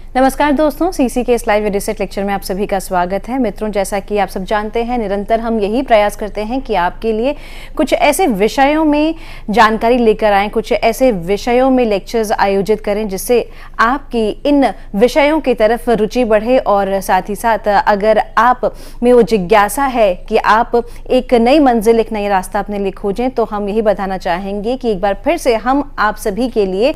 नमस्कार दोस्तों, सीसी के इस लाइव एडिसेट लेक्चर में आप सभी का स्वागत है। मित्रों, जैसा कि आप सब जानते हैं, निरंतर हम यही प्रयास करते हैं कि आपके लिए कुछ ऐसे विषयों में जानकारी लेकर आएं, कुछ ऐसे विषयों में लेक्चर्स आयोजित करें जिससे आपकी इन विषयों की तरफ रुचि बढ़े और साथ ही साथ अगर आप में वो जिज्ञासा है कि आप एक नई मंजिल, एक नई रास्ता अपने लिए खोजें, तो हम यही बताना चाहेंगे कि एक बार फिर से हम आप सभी के लिए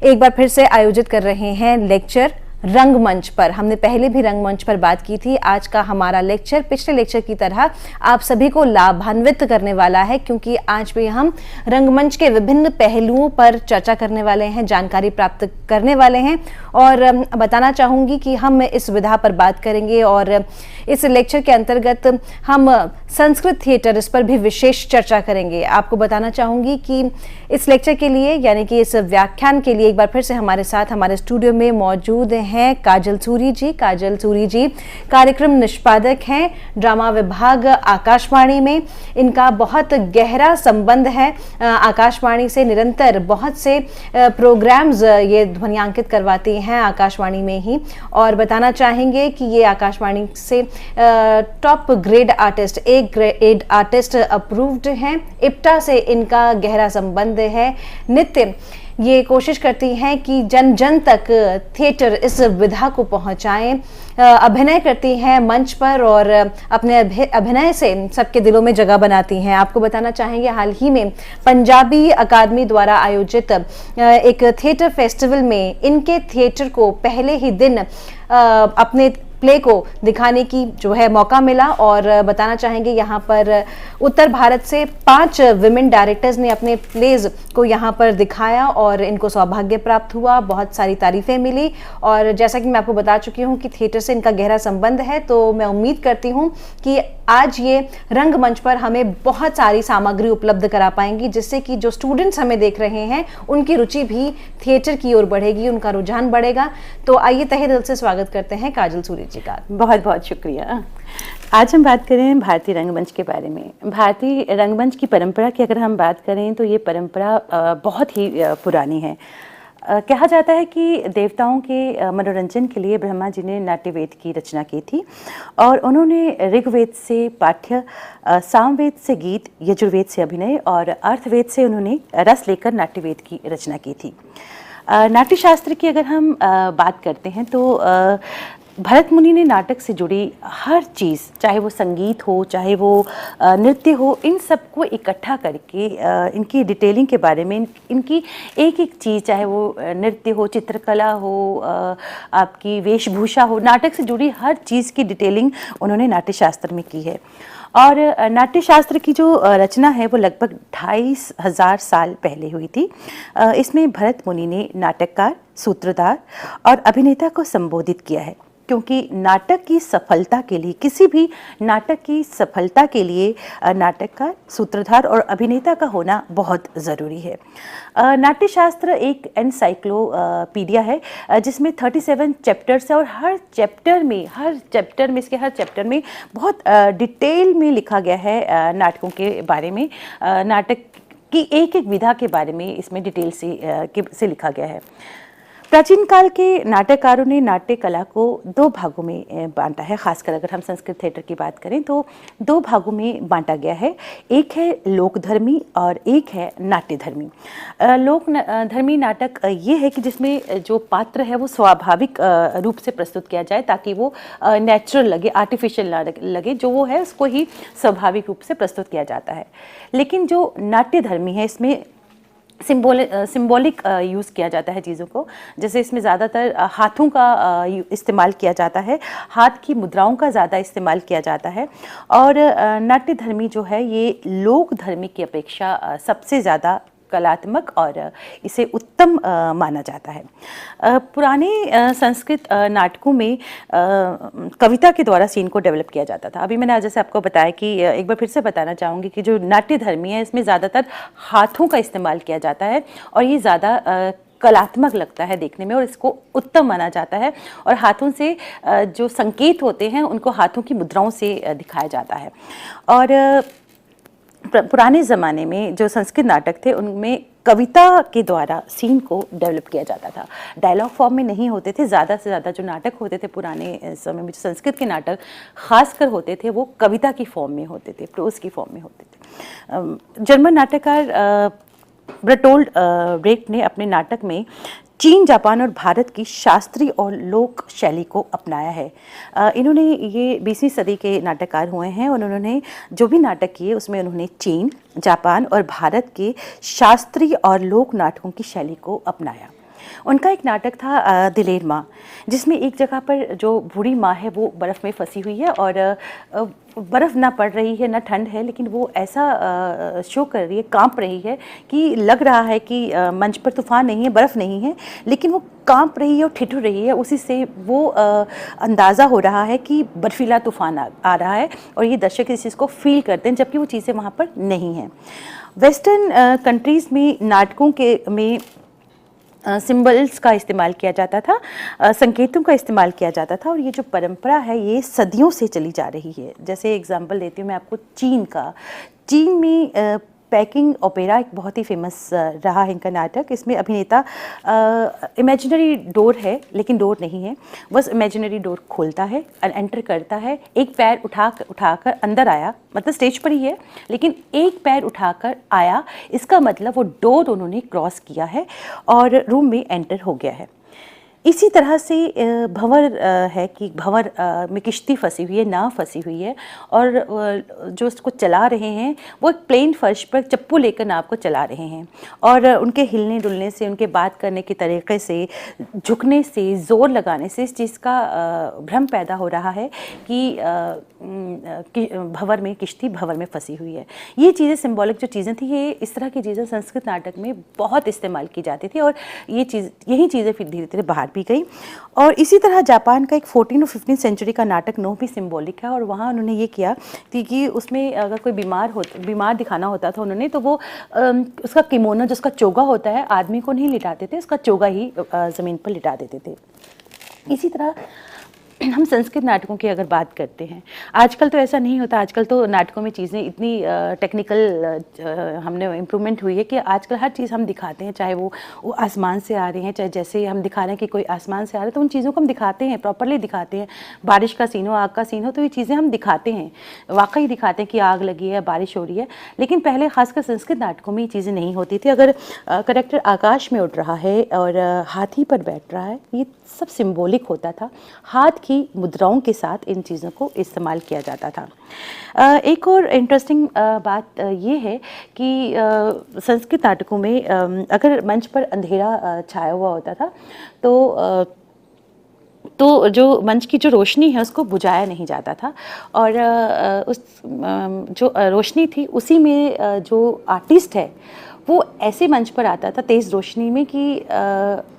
एक बार फिर से आयोजित कर रहे हैं लेक्चर रंगमंच पर। हमने पहले भी रंगमंच पर बात की थी। आज का हमारा लेक्चर पिछले लेक्चर की तरह आप सभी को लाभान्वित करने वाला है, क्योंकि आज भी हम रंगमंच के विभिन्न पहलुओं पर चर्चा करने वाले हैं, जानकारी प्राप्त करने वाले हैं और बताना चाहूंगी कि हम इस विधा पर बात करेंगे और इस लेक्चर के अंतर्गत हम संस्कृत थिएटर, इस पर भी विशेष चर्चा करेंगे। आपको बताना चाहूंगी कि इस लेक्चर के लिए, यानी कि इस व्याख्यान के लिए एक बार फिर से हमारे साथ हमारे स्टूडियो में मौजूद हैं काजल सूरी जी। काजल सूरी जी कार्यक्रम निष्पादक हैं ड्रामा विभाग आकाशवाणी में। इनका बहुत गहरा संबंध है आकाशवाणी से। निरंतर बहुत से प्रोग्राम्स ये ध्वनियांकित करवाती हैं आकाशवाणी में ही, और बताना चाहेंगे कि ये आकाशवाणी से टॉप ग्रेड आर्टिस्ट, एक ग्रेड आर्टिस्ट अप्रूव्ड हैं। इप्टा से इनका गहरा संबंध है। नित्य ये कोशिश करती हैं कि जन जन तक थिएटर इस विधा को पहुंचाएं। अभिनय करती हैं मंच पर और अपने अभिनय से सबके दिलों में जगह बनाती हैं। आपको बताना चाहेंगे, हाल ही में पंजाबी अकादमी द्वारा आयोजित एक थिएटर फेस्टिवल में इनके थिएटर को पहले ही दिन अपने प्ले को दिखाने की जो है मौका मिला। और बताना चाहेंगे, यहाँ पर उत्तर भारत से 5 विमेन डायरेक्टर्स ने अपने प्लेज को यहाँ पर दिखाया और इनको सौभाग्य प्राप्त हुआ, बहुत सारी तारीफें मिली। और जैसा कि मैं आपको बता चुकी हूँ कि थिएटर से इनका गहरा संबंध है, तो मैं उम्मीद करती हूँ कि आज ये रंगमंच पर हमें बहुत सारी सामग्री उपलब्ध करा पाएंगी, जिससे कि जो स्टूडेंट्स हमें देख रहे हैं उनकी रुचि भी थिएटर की ओर बढ़ेगी, उनका रुझान बढ़ेगा। तो आइए तहे दिल से स्वागत करते हैं काजल सूरी जी का। बहुत बहुत शुक्रिया। आज हम बात करें भारतीय रंगमंच के बारे में। भारतीय रंगमंच की परंपरा की अगर हम बात करें तो ये परंपरा बहुत ही पुरानी है। कहा जाता है कि देवताओं के मनोरंजन के लिए ब्रह्मा जी ने नाट्यवेद की रचना की थी और उन्होंने ऋग्वेद से पाठ्य, सामवेद से गीत, यजुर्वेद से अभिनय और अर्थवेद से उन्होंने रस लेकर नाट्यवेद की रचना की थी। नाट्यशास्त्र की अगर हम बात करते हैं तो भरत मुनि ने नाटक से जुड़ी हर चीज़, चाहे वो संगीत हो, चाहे वो नृत्य हो, इन सबको इकट्ठा करके इनकी डिटेलिंग के बारे में, इनकी एक एक चीज़, चाहे वो नृत्य हो, चित्रकला हो, आपकी वेशभूषा हो, नाटक से जुड़ी हर चीज़ की डिटेलिंग उन्होंने नाट्यशास्त्र में की है। और नाट्यशास्त्र की जो रचना है वो लगभग 2500 साल पहले हुई थी। इसमें भरत मुनि ने नाटककार, सूत्रधार और अभिनेता को संबोधित किया है, क्योंकि नाटक की सफलता के लिए, किसी भी नाटक की सफलता के लिए नाटककार, सूत्रधार और अभिनेता का होना बहुत ज़रूरी है। नाट्यशास्त्र एक एनसाइक्लोपीडिया है जिसमें 37 चैप्टर्स है और हर चैप्टर में बहुत डिटेल में लिखा गया है नाटकों के बारे में। नाटक की एक एक विधा के बारे में इसमें डिटेल से लिखा गया है। प्राचीन काल के नाटककारों ने नाट्य कला को 2 भागों में बांटा है। खासकर अगर हम संस्कृत थिएटर की बात करें तो 2 भागों में बांटा गया है। एक है लोकधर्मी और एक है नाट्यधर्मी। लोकधर्मी नाटक ये है कि जिसमें जो पात्र है वो स्वाभाविक रूप से प्रस्तुत किया जाए, ताकि वो नेचुरल लगे, आर्टिफिशियल ना लगे। जो वो है उसको ही स्वाभाविक रूप से प्रस्तुत किया जाता है। लेकिन जो नाट्यधर्मी है, इसमें सिंबॉलिक यूज़ किया जाता है चीज़ों को। जैसे इसमें ज़्यादातर हाथों का इस्तेमाल किया जाता है, हाथ की मुद्राओं का ज़्यादा इस्तेमाल किया जाता है। और नाट्यधर्मी जो है ये लोकधर्मी की अपेक्षा सबसे ज़्यादा कलात्मक और इसे उत्तम माना जाता है। पुराने संस्कृत नाटकों में कविता के द्वारा सीन को डेवलप किया जाता था। अभी मैंने आज जैसे आपको बताया कि एक बार फिर से बताना चाहूँगी कि जो नाट्यधर्मी है इसमें ज़्यादातर हाथों का इस्तेमाल किया जाता है और ये ज़्यादा कलात्मक लगता है देखने में और इसको उत्तम माना जाता है। और हाथों से जो संकेत होते हैं उनको हाथों की मुद्राओं से दिखाया जाता है। और पुराने ज़माने में जो संस्कृत नाटक थे उनमें कविता के द्वारा सीन को डेवलप किया जाता था, डायलॉग फॉर्म में नहीं होते थे। ज़्यादा से ज़्यादा जो नाटक होते थे पुराने समय में, जो संस्कृत के नाटक खासकर होते थे, वो कविता की फॉर्म में होते थे, प्रोज की फॉर्म में होते थे। जर्मन नाटककार बर्टोल्ड ब्रेक्ट ने अपने नाटक में चीन, जापान और भारत की शास्त्रीय और लोक शैली को अपनाया है। इन्होंने, ये 20वीं सदी के नाटककार हुए हैं और उन्होंने जो भी नाटक किए उसमें उन्होंने चीन, जापान और भारत के शास्त्रीय और लोक नाटकों की शैली को अपनाया। उनका एक नाटक था दिलेर माँ, जिसमें एक जगह पर जो बूढ़ी माँ है वो बर्फ़ में फंसी हुई है और बर्फ़ ना पड़ रही है ना ठंड है, लेकिन वो ऐसा शो कर रही है, कांप रही है कि लग रहा है कि मंच पर तूफ़ान नहीं है, बर्फ़ नहीं है, लेकिन वो कांप रही है और ठिठुर रही है। उसी से वो अंदाज़ा हो रहा है कि बर्फीला तूफ़ान आ रहा है और ये दर्शक इस चीज़ को फील करते हैं, जबकि वो चीज़ें वहाँ पर नहीं हैं। वेस्टर्न कंट्रीज़ में नाटकों में सिंबल्स का इस्तेमाल किया जाता था, संकेतों का इस्तेमाल किया जाता था, और ये जो परंपरा है ये सदियों से चली जा रही है। जैसे एग्जांपल देती हूँ मैं आपको चीन का। चीन में पैकिंग ओपेरा एक बहुत ही फेमस रहा है इनका नाटक। इसमें अभिनेता इमेजिनरी डोर है, लेकिन डोर नहीं है, बस इमेजिनरी डोर खोलता है और एंटर करता है। एक पैर उठाकर अंदर आया, मतलब स्टेज पर ही है, लेकिन एक पैर उठाकर आया, इसका मतलब वो डोर उन्होंने क्रॉस किया है और रूम में एंटर हो गया है। इसी तरह से भंवर है कि भंवर में किश्ती फंसी हुई है, नाव फंसी हुई है, और जो उसको चला रहे हैं वो एक प्लेन फर्श पर चप्पू लेकर नाव को चला रहे हैं, और उनके हिलने डुलने से, उनके बात करने के तरीके से, झुकने से, ज़ोर लगाने से इस चीज़ का भ्रम पैदा हो रहा है कि भंवर में, किश्ती भंवर में फंसी हुई है। ये चीज़ें, सिंबॉलिक जो चीज़ें थी, ये इस तरह की चीज़ें संस्कृत नाटक में बहुत इस्तेमाल की जाती थी, और यही चीज़ें फिर धीरे धीरे बाहर भी गई। और इसी तरह जापान का एक 14 और 15 सेंचुरी का नाटक नो भी सिंबॉलिक है, और वहाँ उन्होंने ये किया थी कि उसमें अगर कोई बीमार दिखाना होता था उन्होंने, तो वो उसका किमोनो, जिसका चोगा होता है, आदमी को नहीं लिटाते थे, उसका चोगा ही ज़मीन पर लिटा देते थे। इसी तरह हम संस्कृत नाटकों की अगर बात करते हैं, आजकल तो ऐसा नहीं होता। आजकल तो नाटकों में चीज़ें इतनी टेक्निकल हमने इम्प्रूवमेंट हुई है कि आजकल हर चीज़ हम दिखाते हैं, चाहे वो आसमान से आ रहे हैं, चाहे जैसे हम दिखा रहे हैं कि कोई आसमान से आ रहा है, तो उन चीज़ों को हम दिखाते हैं, प्रॉपरली दिखाते हैं। बारिश का सीन हो, आग का सीन हो, तो ये चीज़ें हम दिखाते हैं, वाकई दिखाते हैं कि आग लगी है, बारिश हो रही है। लेकिन पहले खासकर संस्कृत नाटकों में ये चीज़ें नहीं होती थी। अगर करेक्टर आकाश में उड़ रहा है और हाथी पर बैठ रहा है, ये सब सिंबॉलिक होता था। हाथ की मुद्राओं के साथ इन चीज़ों को इस्तेमाल किया जाता था। एक और इंटरेस्टिंग बात ये है कि संस्कृत नाटकों में अगर मंच पर अंधेरा छाया हुआ होता था, तो जो मंच की जो रोशनी है उसको बुझाया नहीं जाता था, और उस जो रोशनी थी उसी में जो आर्टिस्ट है वो ऐसे मंच पर आता था तेज़ रोशनी में कि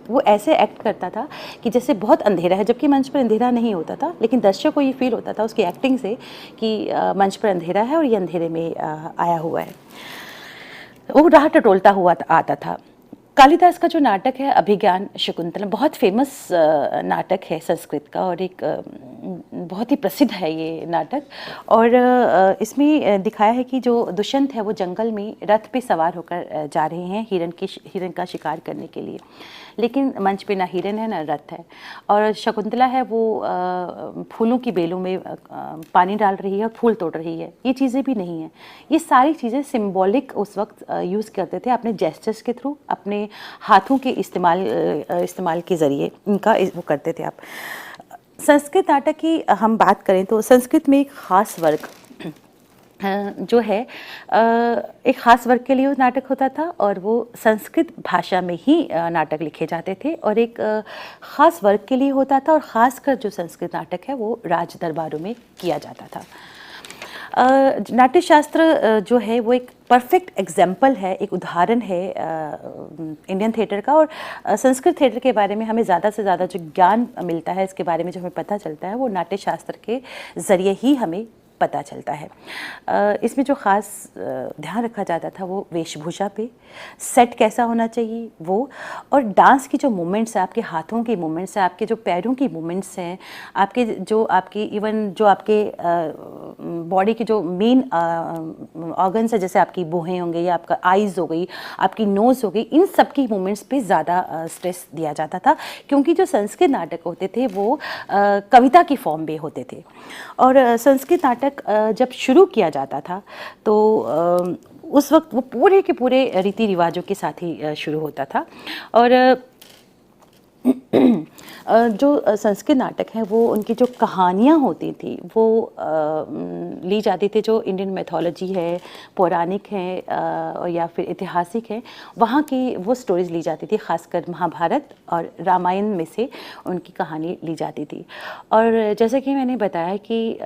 वो ऐसे एक्ट करता था कि जैसे बहुत अंधेरा है, जबकि मंच पर अंधेरा नहीं होता था, लेकिन दर्शक को ये फील होता था उसकी एक्टिंग से कि मंच पर अंधेरा है और ये अंधेरे में आया हुआ है। वो राह टटोलता हुआ आता था। कालिदास का जो नाटक है अभिज्ञान शकुंतलम, बहुत फेमस नाटक है संस्कृत का, और एक बहुत ही प्रसिद्ध है ये नाटक। और इसमें दिखाया है कि जो दुष्यंत है वो जंगल में रथ पे सवार होकर जा रहे हैं हिरण का शिकार करने के लिए, लेकिन मंच पे ना हिरण है ना रथ है, और शकुंतला है वो फूलों की बेलों में पानी डाल रही है और फूल तोड़ रही है। ये चीज़ें भी नहीं हैं। ये सारी चीज़ें सिंबॉलिक उस वक्त यूज़ करते थे, अपने जेस्चर्स के थ्रू, अपने हाथों के इस्तेमाल के ज़रिए इनका वो करते थे। आप संस्कृत नाटक की हम बात करें तो संस्कृत में एक ख़ास वर्ग जो है, एक ख़ास वर्ग के लिए वो नाटक होता था, और वो संस्कृत भाषा में ही नाटक लिखे जाते थे, और एक ख़ास वर्ग के लिए होता था, और ख़ासकर जो संस्कृत नाटक है वो राज दरबारों में किया जाता था। नाट्य शास्त्र जो है वो एक परफेक्ट एग्जाम्पल है, एक उदाहरण है इंडियन थिएटर का, और संस्कृत थिएटर के बारे में हमें ज़्यादा से ज़्यादा जो ज्ञान मिलता है, इसके बारे में जो हमें पता चलता है, वो नाट्य शास्त्र के ज़रिए ही हमें पता चलता है। इसमें जो ख़ास ध्यान रखा जाता था वो वेशभूषा पे, सेट कैसा होना चाहिए वो, और डांस की जो मूवमेंट्स है, आपके हाथों की मूवमेंट्स है, आपके जो पैरों की मूवमेंट्स हैं, आपके जो आपकी इवन जो आपके बॉडी के जो मेन ऑर्गन्स है, जैसे आपकी भुहें होंगे या आपका आइज़ हो गई, आपकी नोज़ हो गई, इन सब की मूवमेंट्स पे ज़्यादा स्ट्रेस दिया जाता था, क्योंकि जो संस्कृत नाटक होते थे वो कविता की फॉर्म में होते थे। और संस्कृत नाटक जब शुरू किया जाता था तो उस वक्त वो पूरे के पूरे रीति रिवाजों के साथ ही शुरू होता था। और जो संस्कृत नाटक हैं वो उनकी जो कहानियाँ होती थी वो ली जाती थी, जो इंडियन मैथोलॉजी है, पौराणिक है या फिर ऐतिहासिक है, वहाँ की वो स्टोरीज ली जाती थी। खासकर महाभारत और रामायण में से उनकी कहानी ली जाती थी। और जैसे कि मैंने बताया कि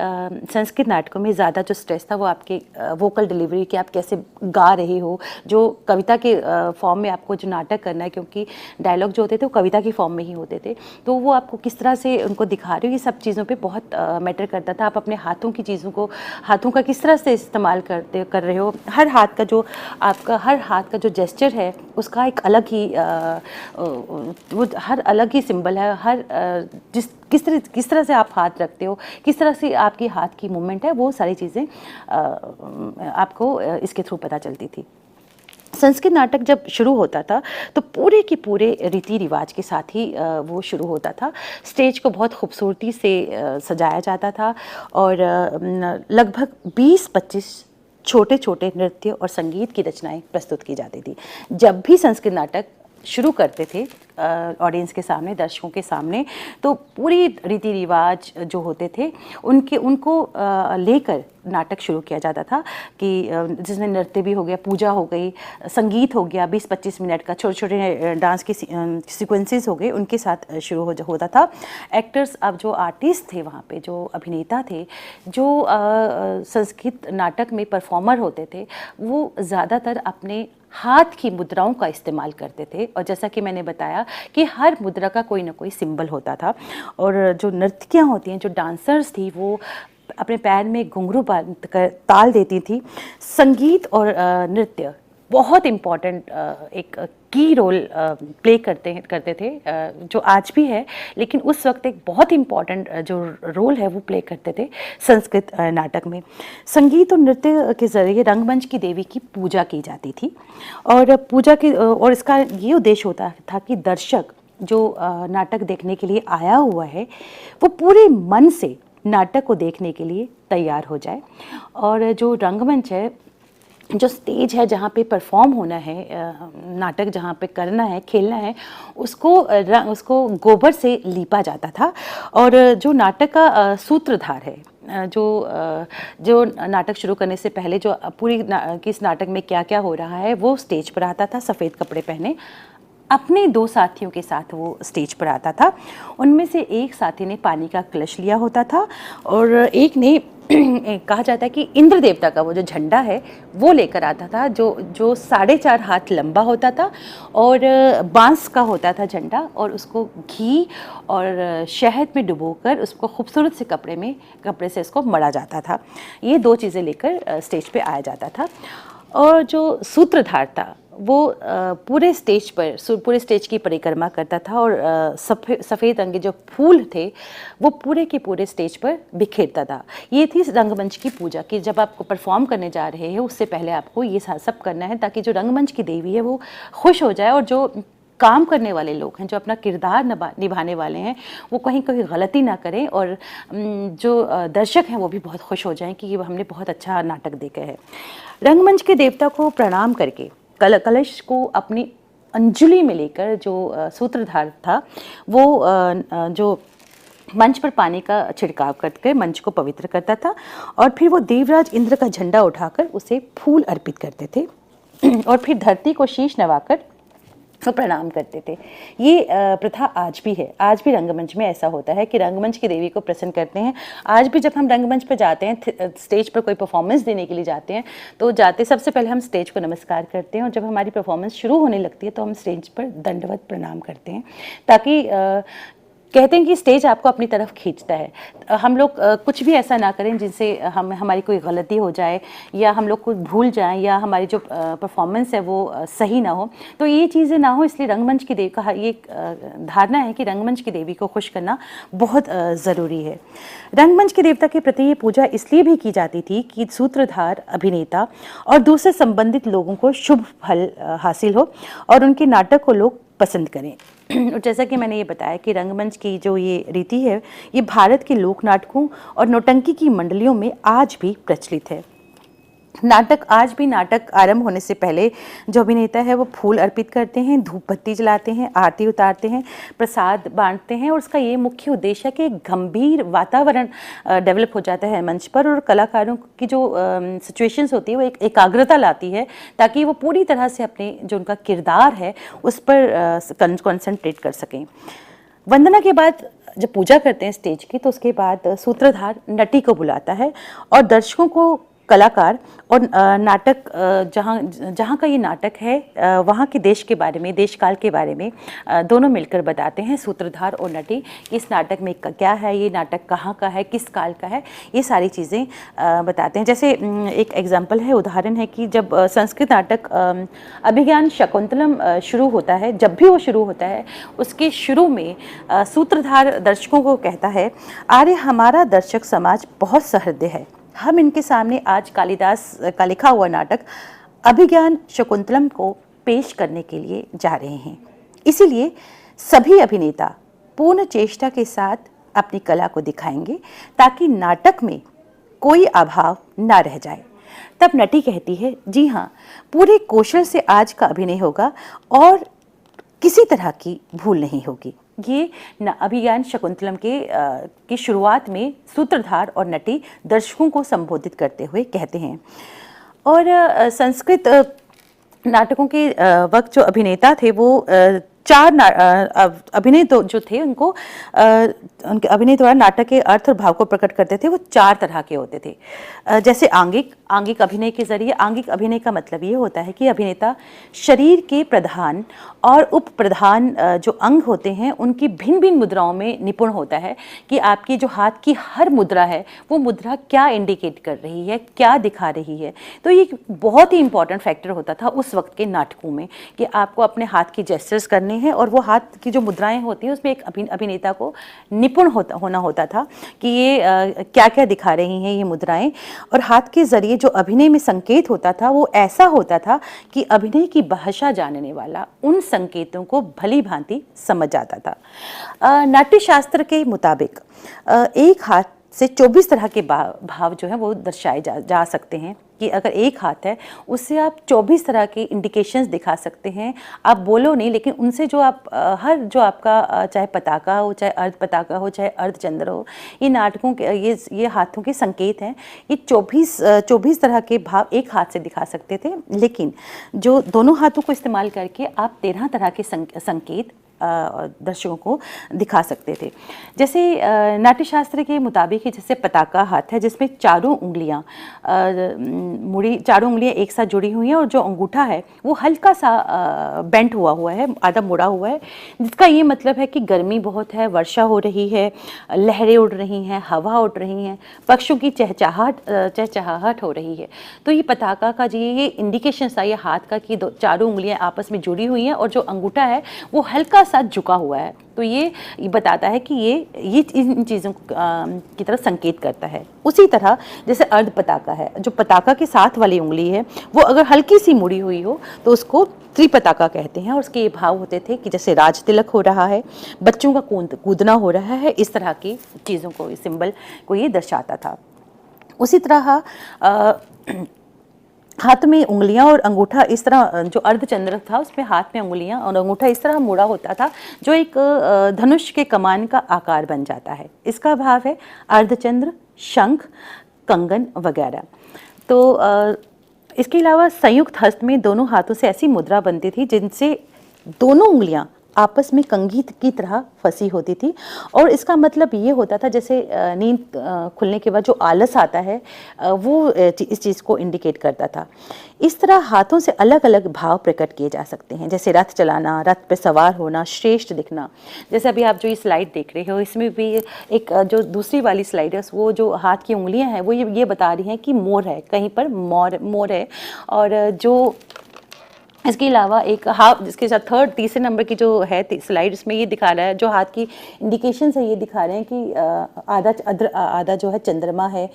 संस्कृत नाटकों में ज़्यादा जो स्ट्रेस था वो आपके वोकल डिलीवरी, कि आप कैसे गा रहे हो, जो कविता के फॉर्म में आपको जो नाटक करना है, क्योंकि डायलॉग जो होते थे वो कविता की फॉर्म में ही होते थे, तो वो आपको किस तरह से उनको दिखा रहे हो, ये सब चीज़ों पे बहुत मैटर करता था। आप अपने हाथों की चीज़ों को, हाथों का किस तरह से इस्तेमाल कर रहे हो, हर हाथ का जो आपका हर हाथ का जो जेस्चर है उसका एक अलग ही वो हर अलग ही सिंबल है। हर किस तरह से आप हाथ रखते हो, किस तरह से आपकी हाथ की मूवमेंट है, वो सारी चीज़ें आपको इसके थ्रू पता चलती थी। संस्कृत नाटक जब शुरू होता था तो पूरे के पूरे रीति रिवाज के साथ ही वो शुरू होता था। स्टेज को बहुत खूबसूरती से सजाया जाता था और लगभग 20-25 छोटे छोटे नृत्य और संगीत की रचनाएं प्रस्तुत की जाती थी। जब भी संस्कृत नाटक शुरू करते थे ऑडियंस के सामने, दर्शकों के सामने, तो पूरी रीति रिवाज जो होते थे उनको लेकर नाटक शुरू किया जाता था, कि जिसमें नृत्य भी हो गया, पूजा हो गई, संगीत हो गया, 20-25 मिनट का छोटे छोटे डांस की सीक्वेंसेस हो गए, उनके साथ शुरू होता था। एक्टर्स, अब जो आर्टिस्ट थे वहाँ पे, जो अभिनेता थे, जो संस्कृत नाटक में परफॉर्मर होते थे, वो ज़्यादातर अपने हाथ की मुद्राओं का इस्तेमाल करते थे। और जैसा कि मैंने बताया कि हर मुद्रा का कोई ना कोई सिंबल होता था। और जो नर्तकियाँ होती हैं, जो डांसर्स थी, वो अपने पैर में घुंघरू बांध कर ताल देती थी। संगीत और नृत्य बहुत इम्पॉर्टेंट एक की रोल प्ले करते थे, जो आज भी है, लेकिन उस वक्त एक बहुत इम्पॉर्टेंट जो रोल है वो प्ले करते थे संस्कृत नाटक में। संगीत और नृत्य के ज़रिए रंगमंच की देवी की पूजा की जाती थी। और पूजा की और इसका ये उद्देश्य होता था कि दर्शक जो नाटक देखने के लिए आया हुआ है वो पूरे मन से नाटक को देखने के लिए तैयार हो जाए। और जो रंगमंच है, जो स्टेज है जहाँ पे परफॉर्म होना है, नाटक जहाँ पे करना है, खेलना है, उसको गोबर से लीपा जाता था। और जो नाटक का सूत्रधार है, जो नाटक शुरू करने से पहले जो पूरी किस नाटक में क्या क्या हो रहा है वो स्टेज पर आता था, सफ़ेद कपड़े पहने, अपने 2 साथियों के साथ वो स्टेज पर आता था। उनमें से एक साथी ने पानी का कलश लिया होता था और एक ने कहा जाता है कि इंद्र देवता का वो जो झंडा है वो लेकर आता था, जो 4.5 हाथ लंबा होता था और बांस का होता था झंडा, और उसको घी और शहद में डुबोकर उसको खूबसूरत से कपड़े से उसको मढ़ा जाता था। ये 2 चीज़ें लेकर स्टेज पे आया जाता था। और जो सूत्रधार था वो पूरे स्टेज की परिक्रमा करता था और सफ़ेद रंग के जो फूल थे वो पूरे के पूरे स्टेज पर बिखेरता था। ये थी रंगमंच की पूजा, कि जब आप परफॉर्म करने जा रहे हैं उससे पहले आपको ये सब करना है, ताकि जो रंगमंच की देवी है वो खुश हो जाए, और जो काम करने वाले लोग हैं, जो अपना किरदार निभाने वाले हैं, वो कहीं कोई गलती ना करें, और जो दर्शक हैं वो भी बहुत खुश हो जाएं कि हमने बहुत अच्छा नाटक देखा है। रंगमंच के देवता को प्रणाम करके कलश को अपनी अंजलि में लेकर जो सूत्रधार था वो जो मंच पर पानी का छिड़काव करके मंच को पवित्र करता था, और फिर वो देवराज इंद्र का झंडा उठाकर उसे फूल अर्पित करते थे और फिर धरती को शीश नवाकर वो प्रणाम करते थे। ये प्रथा आज भी है। आज भी रंगमंच में ऐसा होता है कि रंगमंच की देवी को प्रसन्न करते हैं। आज भी जब हम रंगमंच पर जाते हैं, स्टेज पर कोई परफॉर्मेंस देने के लिए जाते हैं, तो सबसे पहले हम स्टेज को नमस्कार करते हैं, और जब हमारी परफॉर्मेंस शुरू होने लगती है तो हम स्टेज पर दंडवत प्रणाम करते हैं, ताकि कहते हैं कि स्टेज आपको अपनी तरफ खींचता है। हम लोग कुछ भी ऐसा ना करें जिनसे हमारी कोई गलती हो जाए या हम लोग कुछ भूल जाएं या हमारी जो परफॉर्मेंस है वो सही ना हो, तो ये चीज़ें ना हो, इसलिए रंगमंच की देवी का ये धारणा है कि रंगमंच की देवी को खुश करना बहुत ज़रूरी है। रंगमंच के देवता के प्रति ये पूजा इसलिए भी की जाती थी कि सूत्रधार, अभिनेता और दूसरे संबंधित लोगों को शुभ फल हासिल हो और उनके नाटक को लोग पसंद करें। और जैसा कि मैंने ये बताया कि रंगमंच की जो ये रीति है, ये भारत के लोक नाटकों और नौटंकी की मंडलियों में आज भी प्रचलित है। आज भी नाटक आरंभ होने से पहले जो अभिनेता है वो फूल अर्पित करते हैं, धूप बत्ती जलाते हैं, आरती उतारते हैं, प्रसाद बांटते हैं, और उसका ये मुख्य उद्देश्य है कि एक गंभीर वातावरण डेवलप हो जाता है मंच पर, और कलाकारों की जो सिचुएशंस होती है वो एक एकाग्रता लाती है ताकि वो पूरी तरह से अपने जो उनका किरदार है उस पर कंसंट्रेट कर सकें। वंदना के बाद जब पूजा करते हैं स्टेज की, तो उसके बाद सूत्रधार नटी को बुलाता है और दर्शकों को कलाकार और नाटक जहाँ का ये नाटक है वहाँ के देश के बारे में, देश काल के बारे में दोनों मिलकर बताते हैं। सूत्रधार और नटी इस नाटक में क्या है, ये नाटक कहाँ का है, किस काल का है, ये सारी चीज़ें बताते हैं। जैसे एक एग्जाम्पल है, उदाहरण है कि जब संस्कृत नाटक अभिज्ञान शकुंतलम शुरू होता है, जब भी वो शुरू होता है उसके शुरू में सूत्रधार दर्शकों को कहता है, अरे हमारा दर्शक समाज बहुत सहृदय है, हम इनके सामने आज कालिदास का लिखा हुआ नाटक अभिज्ञान शकुंतलम को पेश करने के लिए जा रहे हैं। इसीलिए सभी अभिनेता पूर्ण चेष्टा के साथ अपनी कला को दिखाएंगे ताकि नाटक में कोई अभाव ना रह जाए। तब नटी कहती है, जी हाँ, पूरे कौशल से आज का अभिनय होगा और किसी तरह की भूल नहीं होगी। ये अभिज्ञान शकुंतलम की शुरुआत में सूत्रधार और नटी दर्शकों को संबोधित करते हुए कहते हैं। और संस्कृत नाटकों के वक्त जो अभिनेता थे वो अभिनय जो थे उनको उनके अभिनय द्वारा नाटक के अर्थ और भाव को प्रकट करते थे, वो 4 तरह के होते थे। जैसे आंगिक अभिनय के जरिए, आंगिक अभिनय का मतलब ये होता है कि अभिनेता शरीर के प्रधान और उप प्रधान जो अंग होते हैं उनकी भिन्न भिन्न मुद्राओं में निपुण होता है कि आपकी जो हाथ की हर मुद्रा है वो मुद्रा क्या इंडिकेट कर रही है, क्या दिखा रही है। तो ये बहुत ही इंपॉर्टेंट फैक्टर होता था उस वक्त के नाटकों में कि आपको अपने हाथ की जेस्चर्स करने हैं और वो हाथ की जो मुद्राएं होती हैं उसमें एक अभिनेता को निपुण होना होता था कि ये क्या क्या दिखा रही हैं ये मुद्राएं। और हाथ के जरिए जो अभिनय में संकेत होता था वो ऐसा होता था कि अभिनय की भाषा जानने वाला उन संकेतों को भली भांति समझ जाता था। नाट्य शास्त्र के मुताबिक एक हाथ से 24 तरह के भाव जो है वो दर्शाए जा सकते हैं कि अगर एक हाथ है उससे आप 24 तरह के इंडिकेशंस दिखा सकते हैं। आप बोलो नहीं, लेकिन उनसे जो आप जो आपका चाहे पताका हो, चाहे अर्ध पताका हो, चाहे अर्धचंद्र हो, ये नाटकों के ये हाथों के संकेत हैं। ये 24 तरह के भाव एक हाथ से दिखा सकते थे, लेकिन जो दोनों हाथों को इस्तेमाल करके आप 13 तरह के संकेत दर्शकों को दिखा सकते थे। जैसे नाट्यशास्त्र के मुताबिक ही जैसे पताका हाथ है जिसमें चारों उंगलियां एक साथ जुड़ी हुई हैं और जो अंगूठा है वो हल्का सा बेंट हुआ है, आधा मुड़ा हुआ है, जिसका ये मतलब है कि गर्मी बहुत है, वर्षा हो रही है, लहरें उड़ रही हैं, हवा उड़ रही हैं, पक्षियों की चहचहाहट हो रही है। तो ये पताका का ये इंडिकेशन था ये हाथ का कि चारों उंगलियां आपस में जुड़ी हुई हैं और जो अंगूठा है वो हल्का साथ झुका हुआ है। तो ये बताता है कि ये इन चीज़ों की तरफ संकेत करता है। उसी तरह जैसे अर्ध पताका है, जो पताका के साथ वाली उंगली है वो अगर हल्की सी मुड़ी हुई हो तो उसको त्रिपताका कहते हैं। और उसके ये भाव होते थे कि जैसे राज तिलक हो रहा है, बच्चों का कूदना हो रहा है, इस तरह की चीज़ों को, सिंबल को ये दर्शाता था। उसी तरह हाथ में उंगलियां और अंगूठा इस तरह, जो अर्धचंद्र था उसमें हाथ में उंगलियां और अंगूठा इस तरह मुड़ा होता था जो एक धनुष के कमान का आकार बन जाता है। इसका भाव है अर्धचंद्र, शंख, कंगन वगैरह। तो इसके अलावा संयुक्त हस्त में दोनों हाथों से ऐसी मुद्रा बनती थी जिनसे दोनों उंगलियां आपस में कंघी की तरह फंसी होती थी। और इसका मतलब ये होता था जैसे नींद खुलने के बाद जो आलस आता है वो इस चीज़ को इंडिकेट करता था। इस तरह हाथों से अलग अलग भाव प्रकट किए जा सकते हैं, जैसे रथ चलाना, रथ पे सवार होना, श्रेष्ठ दिखना। जैसे अभी आप जो ये स्लाइड देख रहे हो, इसमें भी एक जो दूसरी वाली स्लाइड है, वो जो हाथ की उंगलियां हैं वो ये बता रही हैं कि मोर है, कहीं पर मोर है। और जो इसके अलावा एक हाथ, जिसके साथ तीसरे नंबर की जो है स्लाइड, इसमें ये दिखा रहा है, जो हाथ की इंडिकेशन है ये दिखा रहे हैं कि आधा जो है चंद्रमा है।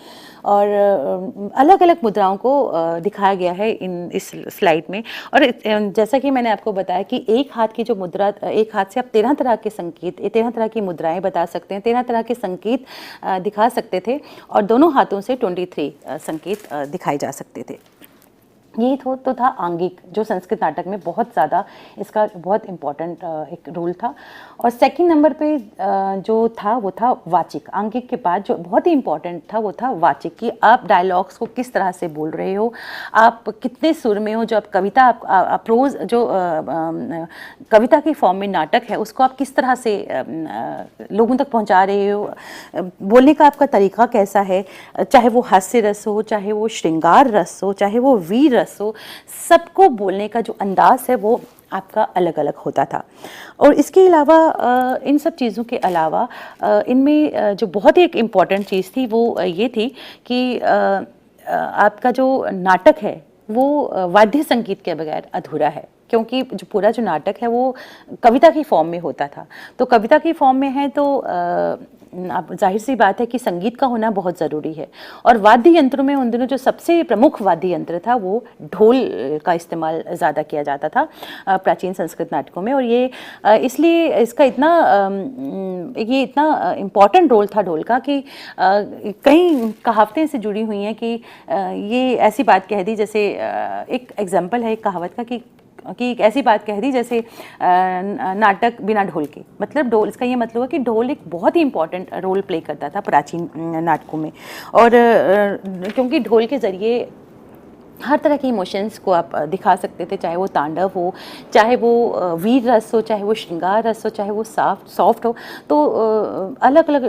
और अलग अलग मुद्राओं को दिखाया गया है इस स्लाइड में। और जैसा कि मैंने आपको बताया कि एक हाथ की जो मुद्रा, एक हाथ से आप 13 तरह के संकेत, 13 तरह की मुद्राएं बता सकते हैं, 13 तरह के संकेत दिखा सकते थे, और दोनों हाथों से 23 संकेत दिखाए जा सकते थे। ये तो था आंगिक, जो संस्कृत नाटक में बहुत ज़्यादा इसका बहुत इम्पॉर्टेंट एक रोल था। और सेकंड नंबर पे जो था वो था वाचिक। आंगिक के बाद जो बहुत ही इम्पॉर्टेंट था वो था वाचिक, कि आप डायलॉग्स को किस तरह से बोल रहे हो, आप कितने सुर में हो, जो आप कविता आप प्रोज जो कविता की फॉर्म में नाटक है उसको आप किस तरह से लोगों तक पहुंचा रहे हो, बोलने का आपका तरीका कैसा है, चाहे वो हास्य रस हो, चाहे वो श्रृंगार रस हो, चाहे वो वीर रस हो, सबको बोलने का जो अंदाज है वो आपका अलग अलग होता था। और इसके अलावा इन सब चीज़ों के अलावा इनमें जो बहुत ही एक इम्पॉर्टेंट चीज़ थी वो ये थी कि आपका जो नाटक है वो वाद्य संगीत के बगैर अधूरा है, क्योंकि जो पूरा जो नाटक है वो कविता की फॉर्म में होता था। तो कविता की फॉर्म में है तो आप जाहिर सी बात है कि संगीत का होना बहुत ज़रूरी है। और वाद्य यंत्रों में उन दिनों जो सबसे प्रमुख वाद्य यंत्र था वो ढोल का इस्तेमाल ज़्यादा किया जाता था प्राचीन संस्कृत नाटकों में। और ये इसलिए इसका ये इतना इम्पॉर्टेंट रोल था ढोल का कि कई कहावतें से जुड़ी हुई हैं कि ये ऐसी बात कह दी, जैसे एक एग्जाम्पल है एक कहावत का कि एक ऐसी बात कह दी जैसे नाटक बिना ढोल के, मतलब ढोल, इसका ये मतलब है कि ढोल एक बहुत ही इंपॉर्टेंट रोल प्ले करता था प्राचीन नाटकों में। और क्योंकि ढोल के ज़रिए हर तरह के इमोशंस को आप दिखा सकते थे, चाहे वो तांडव हो, चाहे वो वीर रस हो, चाहे वो श्रृंगार रस हो, चाहे वो सॉफ्ट हो। तो अलग अलग,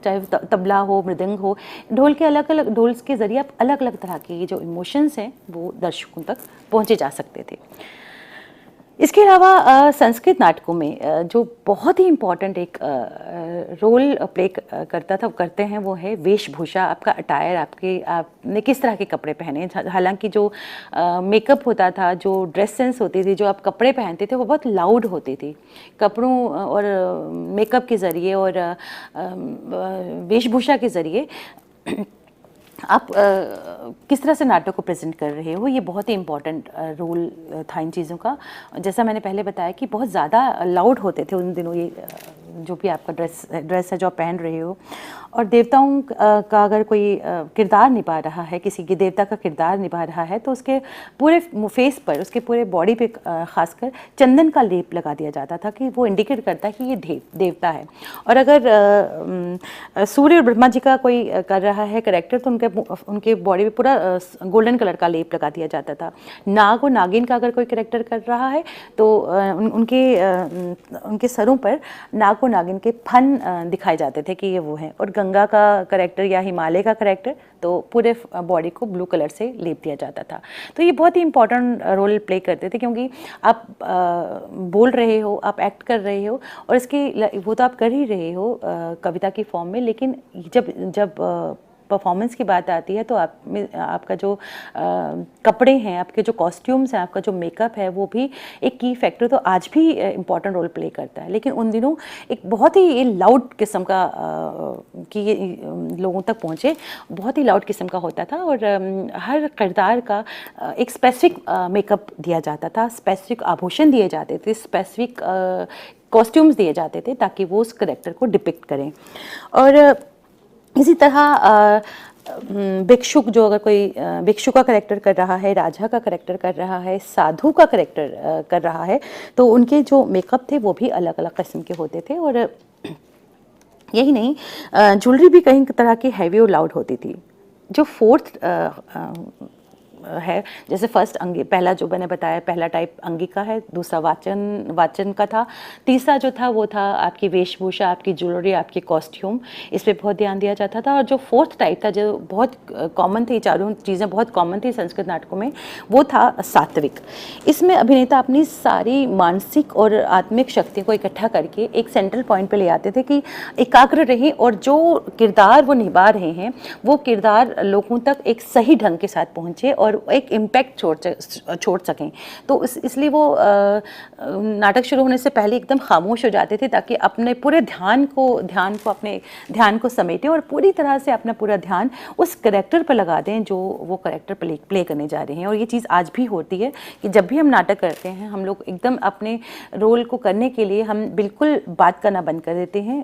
चाहे तबला हो, मृदंग हो, ढोल ढोल्स के ज़रिए आप अलग अलग तरह के जो इमोशंस हैं वो दर्शकों तक पहुँचे जा सकते थे। इसके अलावा संस्कृत नाटकों में जो बहुत ही इम्पॉर्टेंट एक रोल प्ले करते हैं वो है वेशभूषा, आपका अटायर, आपने किस तरह के कपड़े पहने। हालांकि जो मेकअप होता था, जो ड्रेस सेंस होती थी, जो आप कपड़े पहनते थे वो बहुत लाउड होती थी। कपड़ों और मेकअप के ज़रिए और वेशभूषा के ज़रिए आप किस तरह से नाटक को प्रेजेंट कर रहे हो, ये बहुत ही इम्पॉर्टेंट रोल था इन चीज़ों का। जैसा मैंने पहले बताया कि बहुत ज़्यादा लाउड होते थे उन दिनों ये जो भी आपका ड्रेस है जो आप पहन रहे हो। और देवताओं का अगर कोई किरदार निभा रहा है, किसी के देवता का किरदार निभा रहा है, तो उसके पूरे फेस पर, उसके पूरे बॉडी पे खासकर चंदन का लेप लगा दिया जाता था कि वो इंडिकेट करता है कि ये देवता है। और अगर सूर्य और ब्रह्मा जी का कोई कर रहा है कैरेक्टर, तो उनके बॉडी पे पूरा गोल्डन कलर का लेप लगा दिया जाता था। नाग और नागिन का अगर कोई कैरेक्टर कर रहा है तो उनके सरों पर नाग और नागिन के फन दिखाए जाते थे कि ये वो है। और गंगा का कैरेक्टर या हिमालय का कैरेक्टर तो पूरे बॉडी को ब्लू कलर से लेप दिया जाता था। तो ये बहुत ही इंपॉर्टेंट रोल प्ले करते थे, क्योंकि आप बोल रहे हो, आप एक्ट कर रहे हो, और इसकी वो तो आप कर ही रहे हो कविता की फॉर्म में, लेकिन जब परफॉर्मेंस की बात आती है तो आपका जो कपड़े हैं, आपके जो कॉस्ट्यूम्स हैं, आपका जो मेकअप है, वो भी एक की फैक्टर तो आज भी इम्पॉर्टेंट रोल प्ले करता है। लेकिन उन दिनों एक बहुत ही लाउड किस्म का कि लोगों तक पहुँचे, बहुत ही लाउड किस्म का होता था। और हर किरदार का एक स्पेसिफिक मेकअप दिया जाता था, स्पेसिफिक आभूषण दिए जाते थे, स्पेसिफिक कॉस्ट्यूम्स दिए जाते थे, ताकि वो उस करेक्टर को डिपिक्ट करें। और इसी तरह भिक्षुक, जो अगर कोई भिक्षु का करेक्टर कर रहा है, राजा का करेक्टर कर रहा है, साधु का करेक्टर कर रहा है, तो उनके जो मेकअप थे वो भी अलग अलग किस्म के होते थे। और यही नहीं, ज्वेलरी भी कई तरह की हैवी और लाउड होती थी। जो फोर्थ है। जैसे फर्स्ट अंगी, पहला जो मैंने बताया, पहला टाइप अंगिका है, दूसरा वाचन का था, तीसरा जो था वो था आपकी वेशभूषा, आपकी ज्वेलरी, आपके कॉस्ट्यूम, इस पर बहुत ध्यान दिया जाता था। और जो फोर्थ टाइप था, जो बहुत कॉमन थी, चारों चीज़ें बहुत कॉमन थी संस्कृत नाटकों में, वो था सात्विक। इसमें अभिनेता अपनी सारी मानसिक और आत्मिक शक्ति को इकट्ठा करके एक सेंट्रल पॉइंट पे ले आते थे कि एकाग्र रहें और जो किरदार वो निभा रहे हैं वो किरदार लोगों तक एक सही ढंग के साथ पहुँचे और एक इम्पैक्ट छोड़ सकें। तो इसलिए वो नाटक शुरू होने से पहले एकदम खामोश हो जाते थे, ताकि अपने पूरे ध्यान को समेटें और पूरी तरह से अपना पूरा ध्यान उस कैरेक्टर पर लगा दें जो वो कैरेक्टर प्ले करने जा रहे हैं। और ये चीज़ आज भी होती है कि जब भी हम नाटक करते हैं, हम लोग एकदम अपने रोल को करने के लिए हम बिल्कुल बात करना बंद कर देते हैं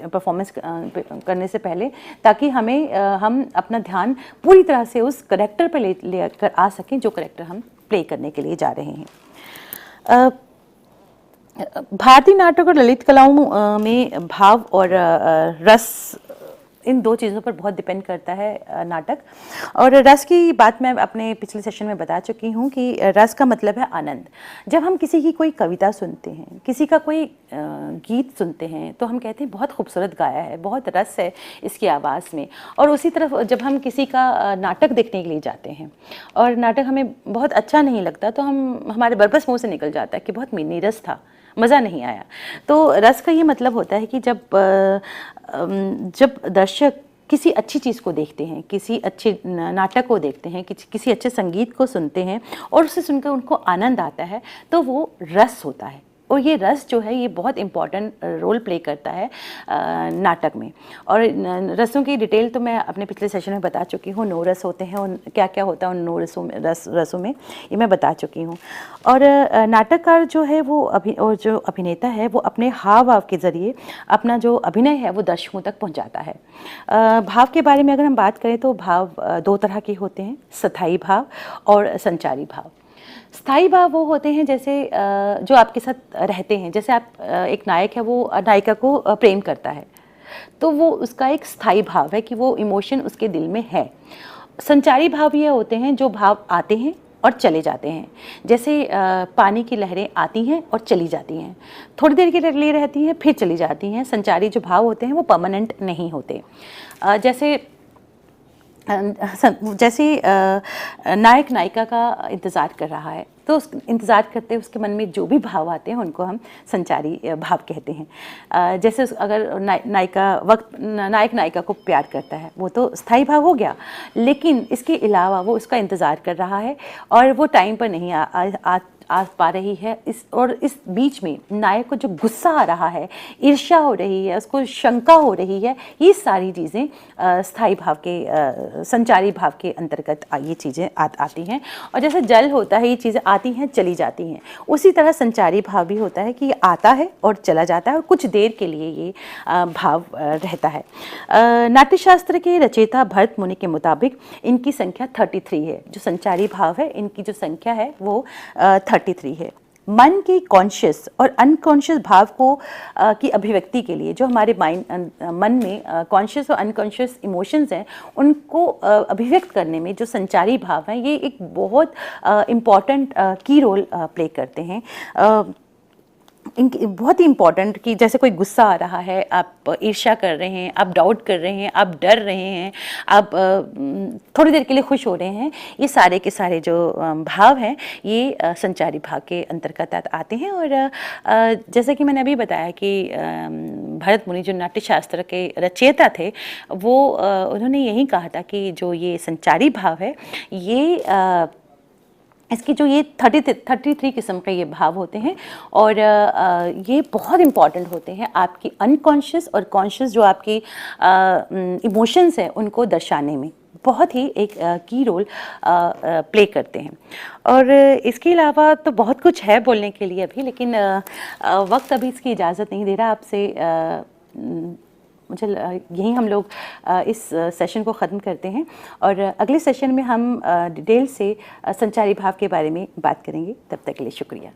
परफॉर्मेंस करने से पहले, ताकि हम अपना ध्यान पूरी तरह से उस कैरेक्टर पर ले कर आ सकें जो कैरेक्टर हम प्ले करने के लिए जा रहे हैं। भारतीय नाटक और ललित कलाओं में भाव और रस, इन दो चीज़ों पर बहुत डिपेंड करता है नाटक। और रस की बात मैं अपने पिछले सेशन में बता चुकी हूँ कि रस का मतलब है आनंद। जब हम किसी की कोई कविता सुनते हैं, किसी का कोई गीत सुनते हैं, तो हम कहते हैं बहुत खूबसूरत गाया है, बहुत रस है इसकी आवाज़ में। और उसी तरफ जब हम किसी का नाटक देखने के लिए जाते हैं और नाटक हमें बहुत अच्छा नहीं लगता, तो हमारे बरबस मुँह से निकल जाता है कि बहुत नीरस था, मज़ा नहीं आया। तो रस का ये मतलब होता है कि जब दर्शक किसी अच्छी चीज़ को देखते हैं, किसी अच्छे नाटक को देखते हैं, किसी अच्छे संगीत को सुनते हैं और उसे सुनकर उनको आनंद आता है, तो वो रस होता है। और ये रस जो है ये बहुत इम्पॉर्टेंट रोल प्ले करता है नाटक में। और रसों की डिटेल तो मैं अपने पिछले सेशन में बता चुकी हूँ, 9 रस होते हैं, उन क्या क्या होता है उन 9 रसों में ये मैं बता चुकी हूँ। और नाटककार जो है वो और जो अभिनेता है वो अपने हाव भाव के ज़रिए अपना जो अभिनय है वो दर्शकों तक पहुँचाता है। भाव के बारे में अगर हम बात करें तो भाव 2 तरह के होते हैं, स्थायी भाव और संचारी भाव। स्थायी भाव वो होते हैं जैसे जो आपके साथ रहते हैं, जैसे आप एक नायक है वो नायिका को प्रेम करता है, तो वो उसका एक स्थायी भाव है कि वो इमोशन उसके दिल में है। संचारी भाव ये होते हैं जो भाव आते हैं और चले जाते हैं, जैसे पानी की लहरें आती हैं और चली जाती हैं, थोड़ी देर के लिए रहती हैं फिर चली जाती हैं। संचारी जो भाव होते हैं वो परमानेंट नहीं होते। जैसे नायक नायिका का इंतज़ार कर रहा है, तो उस इंतज़ार करते उसके मन में जो भी भाव आते हैं उनको हम संचारी भाव कहते हैं। जैसे अगर नायक नायिका को प्यार करता है, वो तो स्थायी भाव हो गया, लेकिन इसके अलावा वो उसका इंतज़ार कर रहा है और वो टाइम पर नहीं आ पा रही है। इस बीच में नायक को जो गुस्सा आ रहा है, ईर्ष्या हो रही है, उसको शंका हो रही है, ये सारी चीज़ें स्थायी भाव के संचारी भाव के अंतर्गत ये चीज़ें आती हैं। और जैसे जल होता है, ये चीज़ें आती हैं चली जाती हैं, उसी तरह संचारी भाव भी होता है कि ये आता है और चला जाता है और कुछ देर के लिए ये भाव रहता है। नाट्यशास्त्र के रचयिता भरत मुनि के मुताबिक इनकी संख्या 33 है। जो संचारी भाव है इनकी जो संख्या है वो 33 है। मन के कॉन्शियस और अनकॉन्शियस भाव को की अभिव्यक्ति के लिए जो हमारे मन में कॉन्शियस और अनकॉन्शियस इमोशंस हैं उनको अभिव्यक्त करने में जो संचारी भाव हैं ये एक बहुत इम्पॉर्टेंट की रोल प्ले करते हैं। बहुत ही इम्पॉर्टेंट कि जैसे कोई गुस्सा आ रहा है, आप ईर्ष्या कर रहे हैं, आप डाउट कर रहे हैं, आप डर रहे हैं, आप थोड़ी देर के लिए खुश हो रहे हैं, ये सारे के सारे जो भाव हैं ये संचारी भाव के अंतर्गत आते हैं। और जैसे कि मैंने अभी बताया कि भरत मुनि जो नाट्यशास्त्र के रचयिता थे वो उन्होंने यही कहा था कि जो ये संचारी भाव है ये इसकी जो ये 33 किस्म के ये भाव होते हैं और ये बहुत इम्पॉर्टेंट होते हैं आपकी अनकॉन्शियस और कॉन्शियस जो आपकी इमोशंस हैं उनको दर्शाने में बहुत ही एक की रोल प्ले करते हैं। और इसके अलावा तो बहुत कुछ है बोलने के लिए अभी, लेकिन वक्त अभी इसकी इजाज़त नहीं दे रहा आपसे। मुझे यहीं हम लोग इस सेशन को ख़त्म करते हैं और अगले सेशन में हम डिटेल से संचारी भाव के बारे में बात करेंगे। तब तक के लिए शुक्रिया।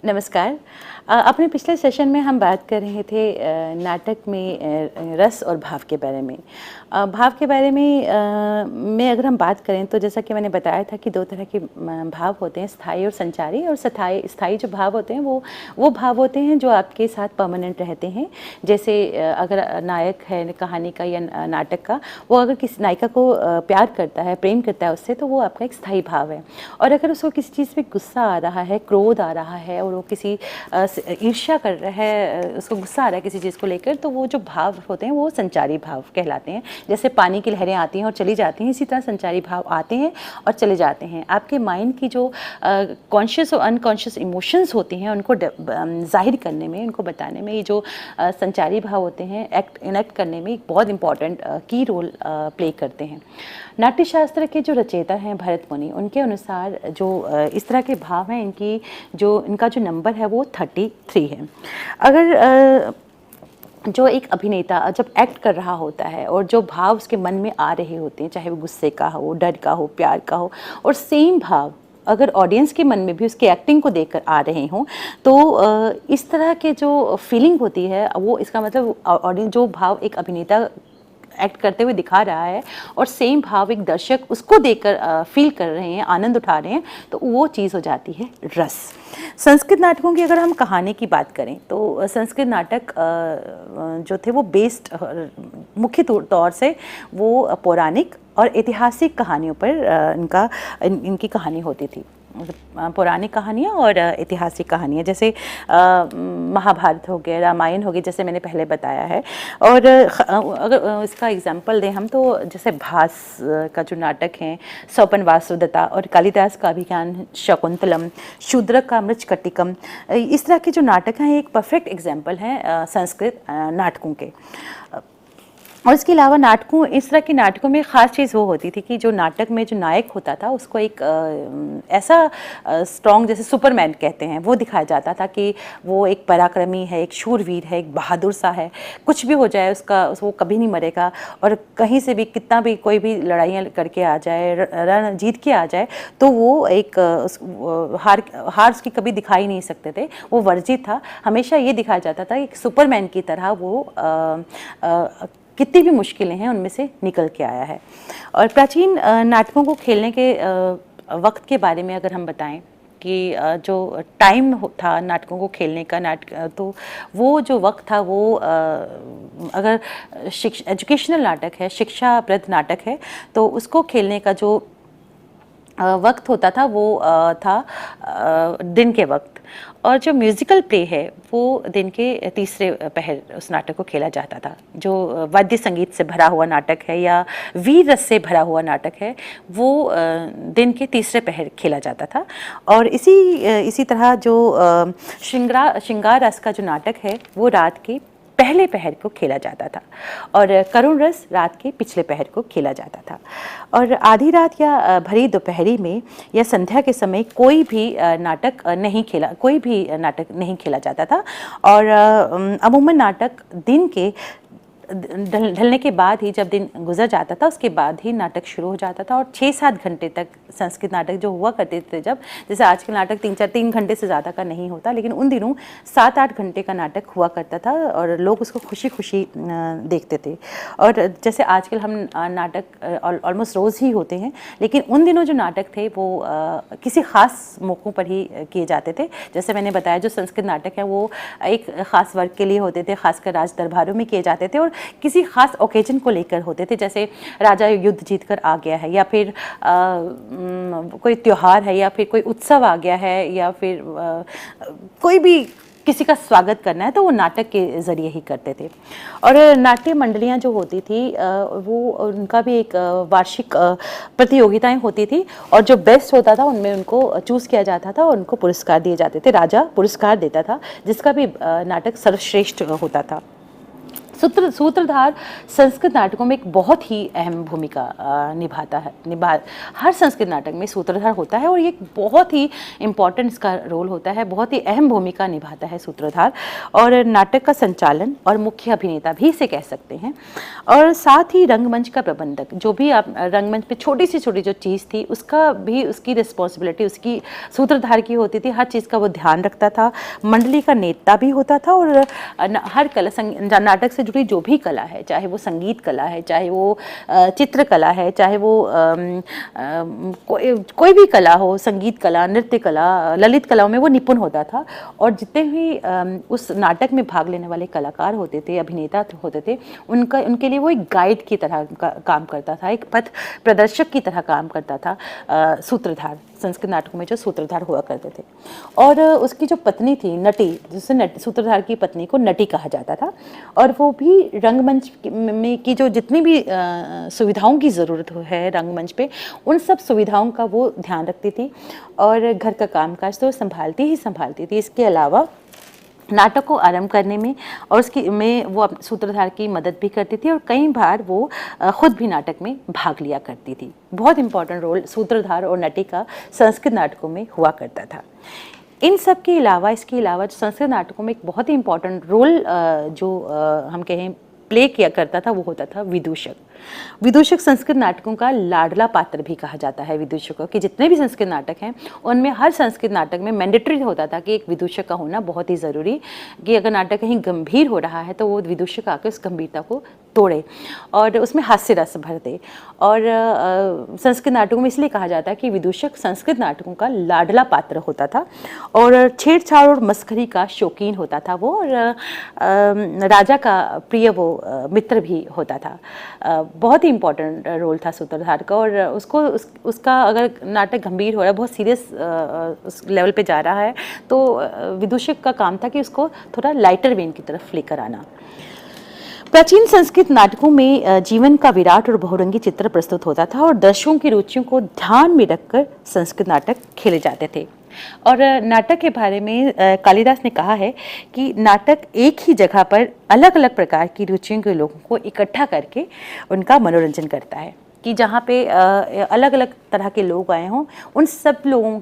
नमस्कार। अपने पिछले सेशन में हम बात कर रहे थे नाटक में रस और भाव के बारे में। भाव के बारे में अगर हम बात करें तो जैसा कि मैंने बताया था कि दो तरह के भाव होते हैं, स्थायी और संचारी। और स्थायी जो भाव होते हैं वो भाव होते हैं जो आपके साथ परमानेंट रहते हैं। जैसे अगर नायक है कहानी का या नाटक का, वो अगर किसी नायिका को प्यार करता है, प्रेम करता है उससे, तो वो आपका एक स्थायी भाव है। और अगर उसको किसी चीज़ पे गुस्सा आ रहा है, क्रोध आ रहा है और वो किसी ईर्ष्या कर रहा है, उसको गुस्सा आ रहा है किसी चीज़ को लेकर, तो वो जो भाव होते हैं वो संचारी भाव कहलाते हैं। जैसे पानी की लहरें आती हैं और चली जाती हैं, इसी तरह संचारी भाव आते हैं और चले जाते हैं। आपके माइंड की जो कॉन्शियस और अनकॉन्शियस इमोशंस होती हैं उनको जाहिर करने में, उनको बताने में, ये जो संचारी भाव होते हैं इनेक्ट करने में एक बहुत इंपॉर्टेंट की रोल प्ले करते हैं। नाट्यशास्त्र के जो रचयिता हैं भरत मुनि, उनके अनुसार जो इस तरह के भाव हैं, इनका जो नंबर है वो 33 है। अगर जो एक अभिनेता जब एक्ट कर रहा होता है और जो भाव उसके मन में आ रहे होते हैं, चाहे वो गुस्से का हो, डर का हो, प्यार का हो, और सेम भाव अगर ऑडियंस के मन में भी उसकी एक्टिंग को देखकर आ रहे हों, तो इस तरह के जो फीलिंग होती है वो, इसका मतलब ऑडियंस जो भाव एक अभिनेता एक्ट करते हुए दिखा रहा है और सेम भाव एक दर्शक उसको देखकर फील कर रहे हैं, आनंद उठा रहे हैं, तो वो चीज़ हो जाती है रस। संस्कृत नाटकों की अगर हम कहानी की बात करें तो संस्कृत नाटक जो थे वो बेस्ड मुख्य तौर से वो पौराणिक और ऐतिहासिक कहानियों पर इनकी कहानी होती थी। पौराणिक कहानियाँ और ऐतिहासिक कहानियाँ, जैसे महाभारत हो गया, रामायण हो गया, जैसे मैंने पहले बताया है। और अगर इसका एग्जांपल दें हम, तो जैसे भास का जो नाटक है, स्वपन वासुदेवता, और कालिदास का अभिज्ञान शाकुंतलम, शूद्रक का मृच्छकटिकम, इस तरह के जो नाटक हैं एक परफेक्ट एग्जाम्पल हैं संस्कृत नाटकों के। और इसके अलावा इस तरह के नाटकों में ख़ास चीज़ वो होती थी कि जो नाटक में जो नायक होता था उसको एक ऐसा स्ट्रॉन्ग, जैसे सुपरमैन कहते हैं, वो दिखाया जाता था कि वो एक पराक्रमी है, एक शूरवीर है, एक बहादुर सा है, कुछ भी हो जाए वो कभी नहीं मरेगा, और कहीं से भी कितना भी कोई भी लड़ाइयाँ करके आ जाए, रण जीत के आ जाए, तो वो एक हार उसकी कभी दिखाई नहीं सकते थे, वो वर्जित था। हमेशा ये दिखाया जाता था कि सुपरमैन की तरह वो कितनी भी मुश्किलें हैं उनमें से निकल के आया है। और प्राचीन नाटकों को खेलने के वक्त के बारे में अगर हम बताएं कि जो टाइम था नाटकों को खेलने का, तो वो जो वक्त था वो अगर एजुकेशनल नाटक है, शिक्षाप्रद नाटक है, तो उसको खेलने का जो वक्त होता था वो था दिन के वक्त। और जो म्यूज़िकल प्ले है वो दिन के तीसरे पहर उस नाटक को खेला जाता था। जो वाद्य संगीत से भरा हुआ नाटक है या वीर रस से भरा हुआ नाटक है वो दिन के तीसरे पहर खेला जाता था। और इसी तरह जो श्रृंगार रस का जो नाटक है वो रात के पहले पहर को खेला जाता था, और करुण रस रात के पिछले पहर को खेला जाता था। और आधी रात या भरी दोपहरी में या संध्या के समय कोई भी नाटक नहीं खेला जाता था। और अमूमन नाटक दिन के ढलने के बाद ही, जब दिन गुजर जाता था उसके बाद ही नाटक शुरू हो जाता था। और 6-7 घंटे तक संस्कृत नाटक जो हुआ करते थे, जब जैसे आज के नाटक 3 घंटे से ज़्यादा का नहीं होता, लेकिन उन दिनों 7-8 घंटे का नाटक हुआ करता था और लोग उसको खुशी खुशी देखते थे। और जैसे आजकल हम नाटक ऑलमोस्ट रोज़ ही होते हैं, लेकिन उन दिनों जो नाटक थे वो किसी ख़ास मौक़ों पर ही किए जाते थे। जैसे मैंने बताया, जो संस्कृत नाटक है वो एक ख़ास वर्ग के लिए होते थे, खासकर राज दरबारों में किए जाते थे और किसी खास ओकेजन को लेकर होते थे। जैसे राजा युद्ध जीतकर आ गया है, या फिर कोई त्योहार है, या फिर कोई उत्सव आ गया है, या फिर कोई भी किसी का स्वागत करना है, तो वो नाटक के ज़रिए ही करते थे। और नाट्य मंडलियाँ जो होती थी वो उनका भी एक वार्षिक प्रतियोगिताएं होती थी, और जो बेस्ट होता था उनमें उनको चूज़ किया जाता था और उनको पुरस्कार दिए जाते थे। राजा पुरस्कार देता था जिसका भी नाटक सर्वश्रेष्ठ होता था। सूत्रधार संस्कृत नाटकों में एक बहुत ही अहम भूमिका निभाता है। हर संस्कृत नाटक में सूत्रधार होता है और ये बहुत ही इम्पॉर्टेंट इसका रोल होता है, बहुत ही अहम भूमिका निभाता है सूत्रधार। और नाटक का संचालन और मुख्य अभिनेता भी इसे कह सकते हैं। और साथ ही रंगमंच का प्रबंधक, जो भी आप रंगमंच पे छोटी सी छोटी जो चीज़ थी उसका भी, उसकी रिस्पॉन्सिबिलिटी उसकी सूत्रधार की होती थी। हर चीज़ का वो ध्यान रखता था। मंडली का नेता भी होता था। और हर कला, नाटक से जुड़ी जो भी कला है, चाहे वो संगीत कला है, चाहे वो चित्रकला है, चाहे वो कोई भी कला हो, संगीत कला, नृत्य कला, ललित कलाओं में वो निपुण होता था। और जितने भी उस नाटक में भाग लेने वाले कलाकार होते थे, अभिनेता होते थे, उनके लिए वो एक गाइड की तरह काम करता था, एक पथ प्रदर्शक की तरह काम करता था सूत्रधार। संस्कृत नाटकों में जो सूत्रधार हुआ करते थे। और उसकी जो पत्नी थी नटी, जिससे सूत्रधार की पत्नी को नटी कहा जाता था, और वो भी रंगमंच में की जो जितनी भी सुविधाओं की ज़रूरत है रंगमंच पे, उन सब सुविधाओं का वो ध्यान रखती थी और घर का कामकाज तो संभालती थी। इसके अलावा नाटक को आरंभ करने में और उसकी में वो सूत्रधार की मदद भी करती थी, और कई बार वो खुद भी नाटक में भाग लिया करती थी। बहुत इंपॉर्टेंट रोल सूत्रधार और नटी का संस्कृत नाटकों में हुआ करता था। इन सब के अलावा, इसके अलावा संस्कृत नाटकों में एक बहुत ही इंपॉर्टेंट रोल जो हम कहें प्ले किया करता था, वो होता था विदूषक। विदूषक संस्कृत नाटकों का लाडला पात्र भी कहा जाता है। विदूषकों के जितने भी संस्कृत नाटक हैं उनमें हर संस्कृत नाटक में मैंडेटरी होता था कि एक विदूषक का होना बहुत ही ज़रूरी, कि अगर नाटक कहीं गंभीर हो रहा है तो वो विदूषक आकर उस गंभीरता को तोड़े और उसमें हास्य रस भर दे। और संस्कृत नाटकों में इसलिए कहा जाता है कि विदूषक संस्कृत नाटकों का लाडला पात्र होता था और छेड़छाड़ और मस्करी का शौकीन होता था वो, और राजा का प्रिय वो मित्र भी होता था। बहुत ही इम्पोर्टेंट रोल था सूत्रधार का, और उसका अगर नाटक गंभीर हो रहा है, बहुत सीरियस उस लेवल पे जा रहा है, तो विदूषक का काम था कि उसको थोड़ा लाइटर वेन की तरफ लेकर आना। प्राचीन संस्कृत नाटकों में जीवन का विराट और बहुरंगी चित्र प्रस्तुत होता था और दर्शकों की रुचियों को ध्यान में रखकर संस्कृत नाटक खेले जाते थे। और नाटक के बारे में कालिदास ने कहा है कि नाटक एक ही जगह पर अलग अलग प्रकार की रुचियों के लोगों को इकट्ठा करके उनका मनोरंजन करता है, कि जहाँ पे अलग अलग तरह के लोग आए हों, उन सब लोगों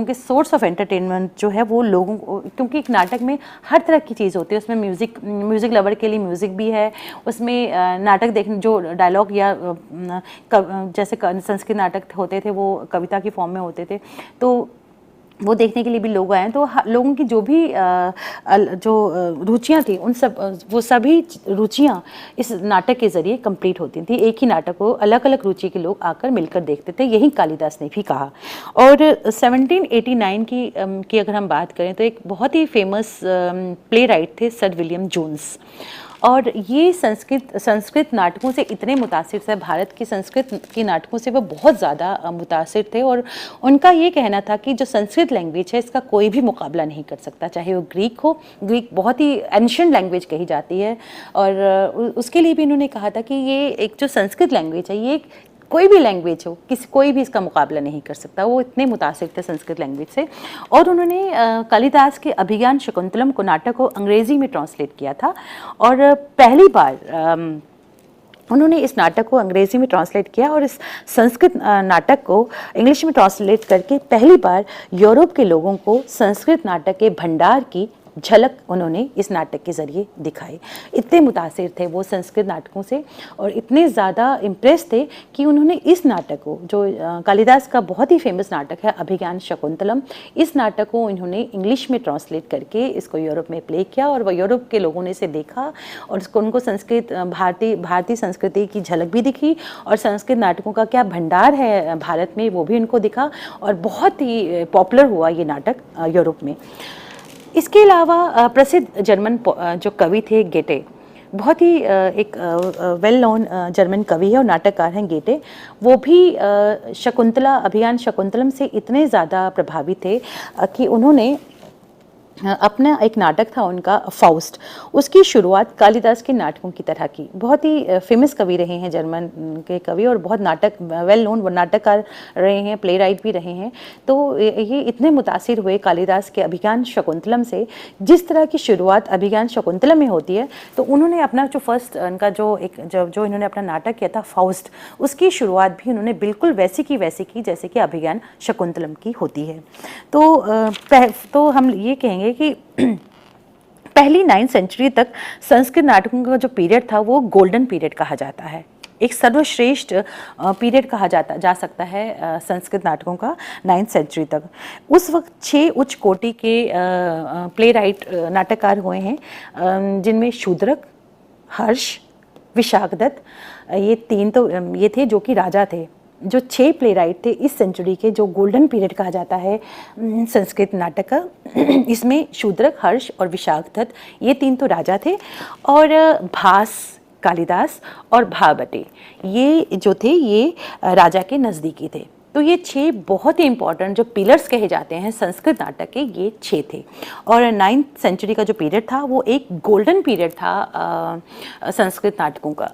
के सोर्स ऑफ एंटरटेनमेंट जो है वो लोगों को, क्योंकि एक नाटक में हर तरह की चीज़ होती है, उसमें म्यूज़िक लवर के लिए म्यूज़िक भी है, उसमें नाटक देखने जो डायलॉग या जैसे संस्कृत नाटक होते थे वो कविता की फॉर्म में होते थे, तो वो देखने के लिए भी लोग आए हैं। तो लोगों की जो भी जो रुचियाँ थी, वो सभी रुचियाँ इस नाटक के ज़रिए कंप्लीट होती थी। एक ही नाटक को अलग अलग रुचि के लोग आकर मिलकर देखते थे, यही कालिदास ने भी कहा। और 1789 की अगर हम बात करें तो एक बहुत ही फेमस प्ले राइट थे सर विलियम जोन्स, और ये संस्कृत नाटकों से इतने मुतासिर थे, भारत की संस्कृत के नाटकों से वो बहुत ज़्यादा मुतासिर थे। और उनका ये कहना था कि जो संस्कृत लैंग्वेज है इसका कोई भी मुकाबला नहीं कर सकता, चाहे वो ग्रीक हो। ग्रीक बहुत ही एंशिएंट लैंग्वेज कही जाती है, और उसके लिए भी इन्होंने कहा था कि ये एक जो संस्कृत लैंग्वेज है, ये कोई भी लैंग्वेज हो, कोई भी इसका मुकाबला नहीं कर सकता। वो इतने मुतासिर थे संस्कृत लैंग्वेज से। और उन्होंने कालिदास के अभिज्ञान शकुंतलम को नाटक को अंग्रेजी में ट्रांसलेट किया था, और पहली बार उन्होंने इस नाटक को अंग्रेजी में ट्रांसलेट किया, और इस संस्कृत नाटक को इंग्लिश में ट्रांसलेट करके पहली बार यूरोप के लोगों को संस्कृत नाटक के भंडार की झलक उन्होंने इस नाटक के ज़रिए दिखाई। इतने मुतासिर थे वो संस्कृत नाटकों से और इतने ज़्यादा इम्प्रेस थे कि उन्होंने इस नाटक को, जो कालिदास का बहुत ही फेमस नाटक है अभिज्ञान शकुंतलम, इस नाटक को इन्होंने इंग्लिश में ट्रांसलेट करके इसको यूरोप में प्ले किया और वह यूरोप के लोगों ने इसे देखा और उसको उनको संस्कृत भारतीय संस्कृति की झलक भी दिखी और संस्कृत नाटकों का क्या भंडार है भारत में वो भी उनको दिखा और बहुत ही पॉपुलर हुआ ये नाटक यूरोप में। इसके अलावा प्रसिद्ध जर्मन जो कवि थे गेटे, बहुत ही एक वेल नोन जर्मन कवि है और नाटककार हैं गेटे, वो भी अभिज्ञान शकुंतलम से इतने ज़्यादा प्रभावित थे कि उन्होंने अपना एक नाटक था उनका फाउस्ट, उसकी शुरुआत कालिदास के नाटकों की तरह की। बहुत ही फेमस कवि रहे हैं जर्मन के कवि और बहुत वेल नोन नाटककार रहे हैं, प्ले राइट भी रहे हैं। तो ये इतने मुतासिर हुए कालिदास के अभिज्ञान शकुंतलम से, जिस तरह की शुरुआत अभिज्ञान शकुंतलम में होती है, तो उन्होंने अपना जो फर्स्ट उनका जो इन्होंने अपना नाटक किया था फाउस्ट, उसकी शुरुआत भी उन्होंने बिल्कुल वैसी की जैसे कि अभिज्ञान शकुंतलम की होती है। तो हम ये कहेंगे कि पहली 9वीं सेंचुरी तक संस्कृत नाटकों का जो पीरियड था वो गोल्डन पीरियड कहा जाता है, एक सर्वश्रेष्ठ पीरियड कहा जा सकता है संस्कृत नाटकों का 9वीं सेंचुरी तक। उस वक्त 6 उच्च कोटि के प्ले राइट नाटककार हुए हैं, जिनमें शूद्रक, हर्ष, विशाखदत्त, ये 3 तो ये थे जो कि राजा थे। जो 6 प्ले राइट थे इस सेंचुरी के, जो गोल्डन पीरियड कहा जाता है संस्कृत नाटक का, इसमें शूद्रक, हर्ष और विशाखदत्त, ये 3 तो राजा थे और भास, कालिदास और भाबटे, ये जो थे ये राजा के नज़दीकी थे। तो ये 6 बहुत ही इंपॉर्टेंट जो पिलर्स कहे जाते हैं संस्कृत नाटक के, ये 6 थे। और 9वीं सेंचुरी का जो पीरियड था वो एक गोल्डन पीरियड था संस्कृत नाटकों का।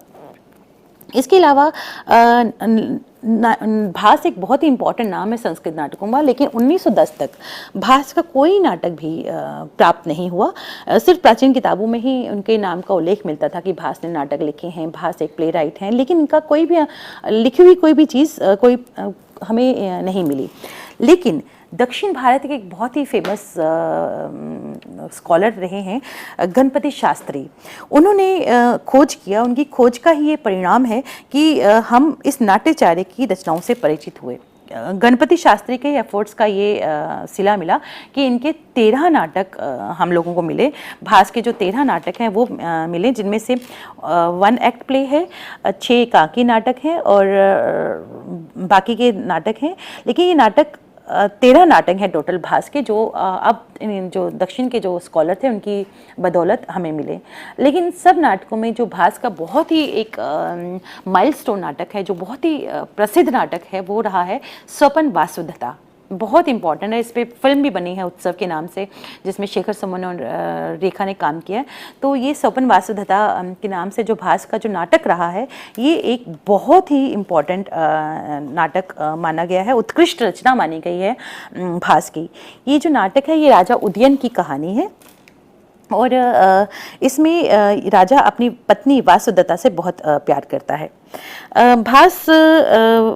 इसके अलावा भास एक बहुत ही इंपॉर्टेंट नाम है संस्कृत नाटकों का, लेकिन 1910 तक भास का कोई नाटक भी प्राप्त नहीं हुआ। सिर्फ प्राचीन किताबों में ही उनके नाम का उल्लेख मिलता था कि भास ने नाटक लिखे हैं, भास एक प्ले राइट हैं, लेकिन इनका कोई भी लिखी हुई कोई भी चीज़ हमें नहीं मिली। लेकिन दक्षिण भारत के एक बहुत ही फेमस स्कॉलर रहे हैं गणपति शास्त्री, उन्होंने खोज किया, उनकी खोज का ही ये परिणाम है कि हम इस नाट्याचार्य की रचनाओं से परिचित हुए। गणपति शास्त्री के एफर्ट्स का ये सिला मिला कि इनके 13 नाटक हम लोगों को मिले। भास के जो 13 नाटक हैं वो मिले, जिनमें से 1 एक्ट प्ले है, 6 एकांकी नाटक हैं और बाकी के नाटक हैं। लेकिन ये नाटक 13 नाटक हैं टोटल भास के, जो अब जो दक्षिण के जो स्कॉलर थे उनकी बदौलत हमें मिले। लेकिन सब नाटकों में जो भास का बहुत ही एक माइलस्टोन नाटक है, जो बहुत ही प्रसिद्ध नाटक है, वो रहा है स्वपन वासुदेवता। बहुत इंपॉर्टेंट है, इस पर फिल्म भी बनी है उत्सव के नाम से, जिसमें शेखर सुमन और रेखा ने काम किया है। तो ये स्वपन वासुदेवता के नाम से जो भास का जो नाटक रहा है, ये एक बहुत ही इम्पॉर्टेंट नाटक माना गया है, उत्कृष्ट रचना मानी गई है भास की। ये जो नाटक है ये राजा उदयन की कहानी है और इसमें राजा अपनी पत्नी वासुदेवता से बहुत प्यार करता है। भास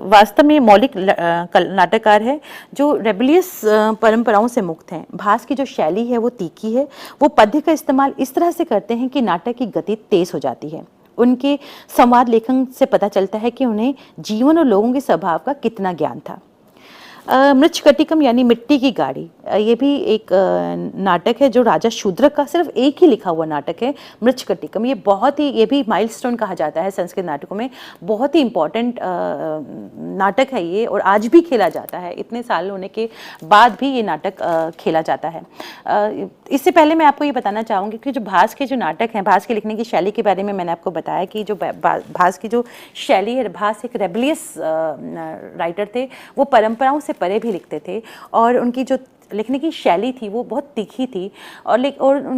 वास्तव में मौलिक नाटककार है जो रेबेलियस परंपराओं से मुक्त हैं। भास की जो शैली है वो तीखी है, वो पद्य का इस्तेमाल इस तरह से करते हैं कि नाटक की गति तेज हो जाती है। उनके संवाद लेखन से पता चलता है कि उन्हें जीवन और लोगों के स्वभाव का कितना ज्ञान था। मृच्छकटिकम यानी मिट्टी की गाड़ी, ये भी एक नाटक है जो राजा शूद्रक का सिर्फ एक ही लिखा हुआ नाटक है, मृच्छकटिकम। ये भी माइलस्टोन कहा जाता है संस्कृत नाटकों में, बहुत ही इम्पोर्टेंट नाटक है ये और आज भी खेला जाता है। इतने साल होने के बाद भी ये नाटक खेला जाता है। इससे पहले मैं आपको ये बताना चाहूँगी कि जो भास के जो नाटक हैं, भास के लिखने की शैली के बारे में मैंने आपको बताया कि जो भास की जो शैली है, भास एक रेबेलियस राइटर थे, वो परंपराओं से परे भी लिखते थे और उनकी जो लिखने की शैली थी वो बहुत तीखी थी और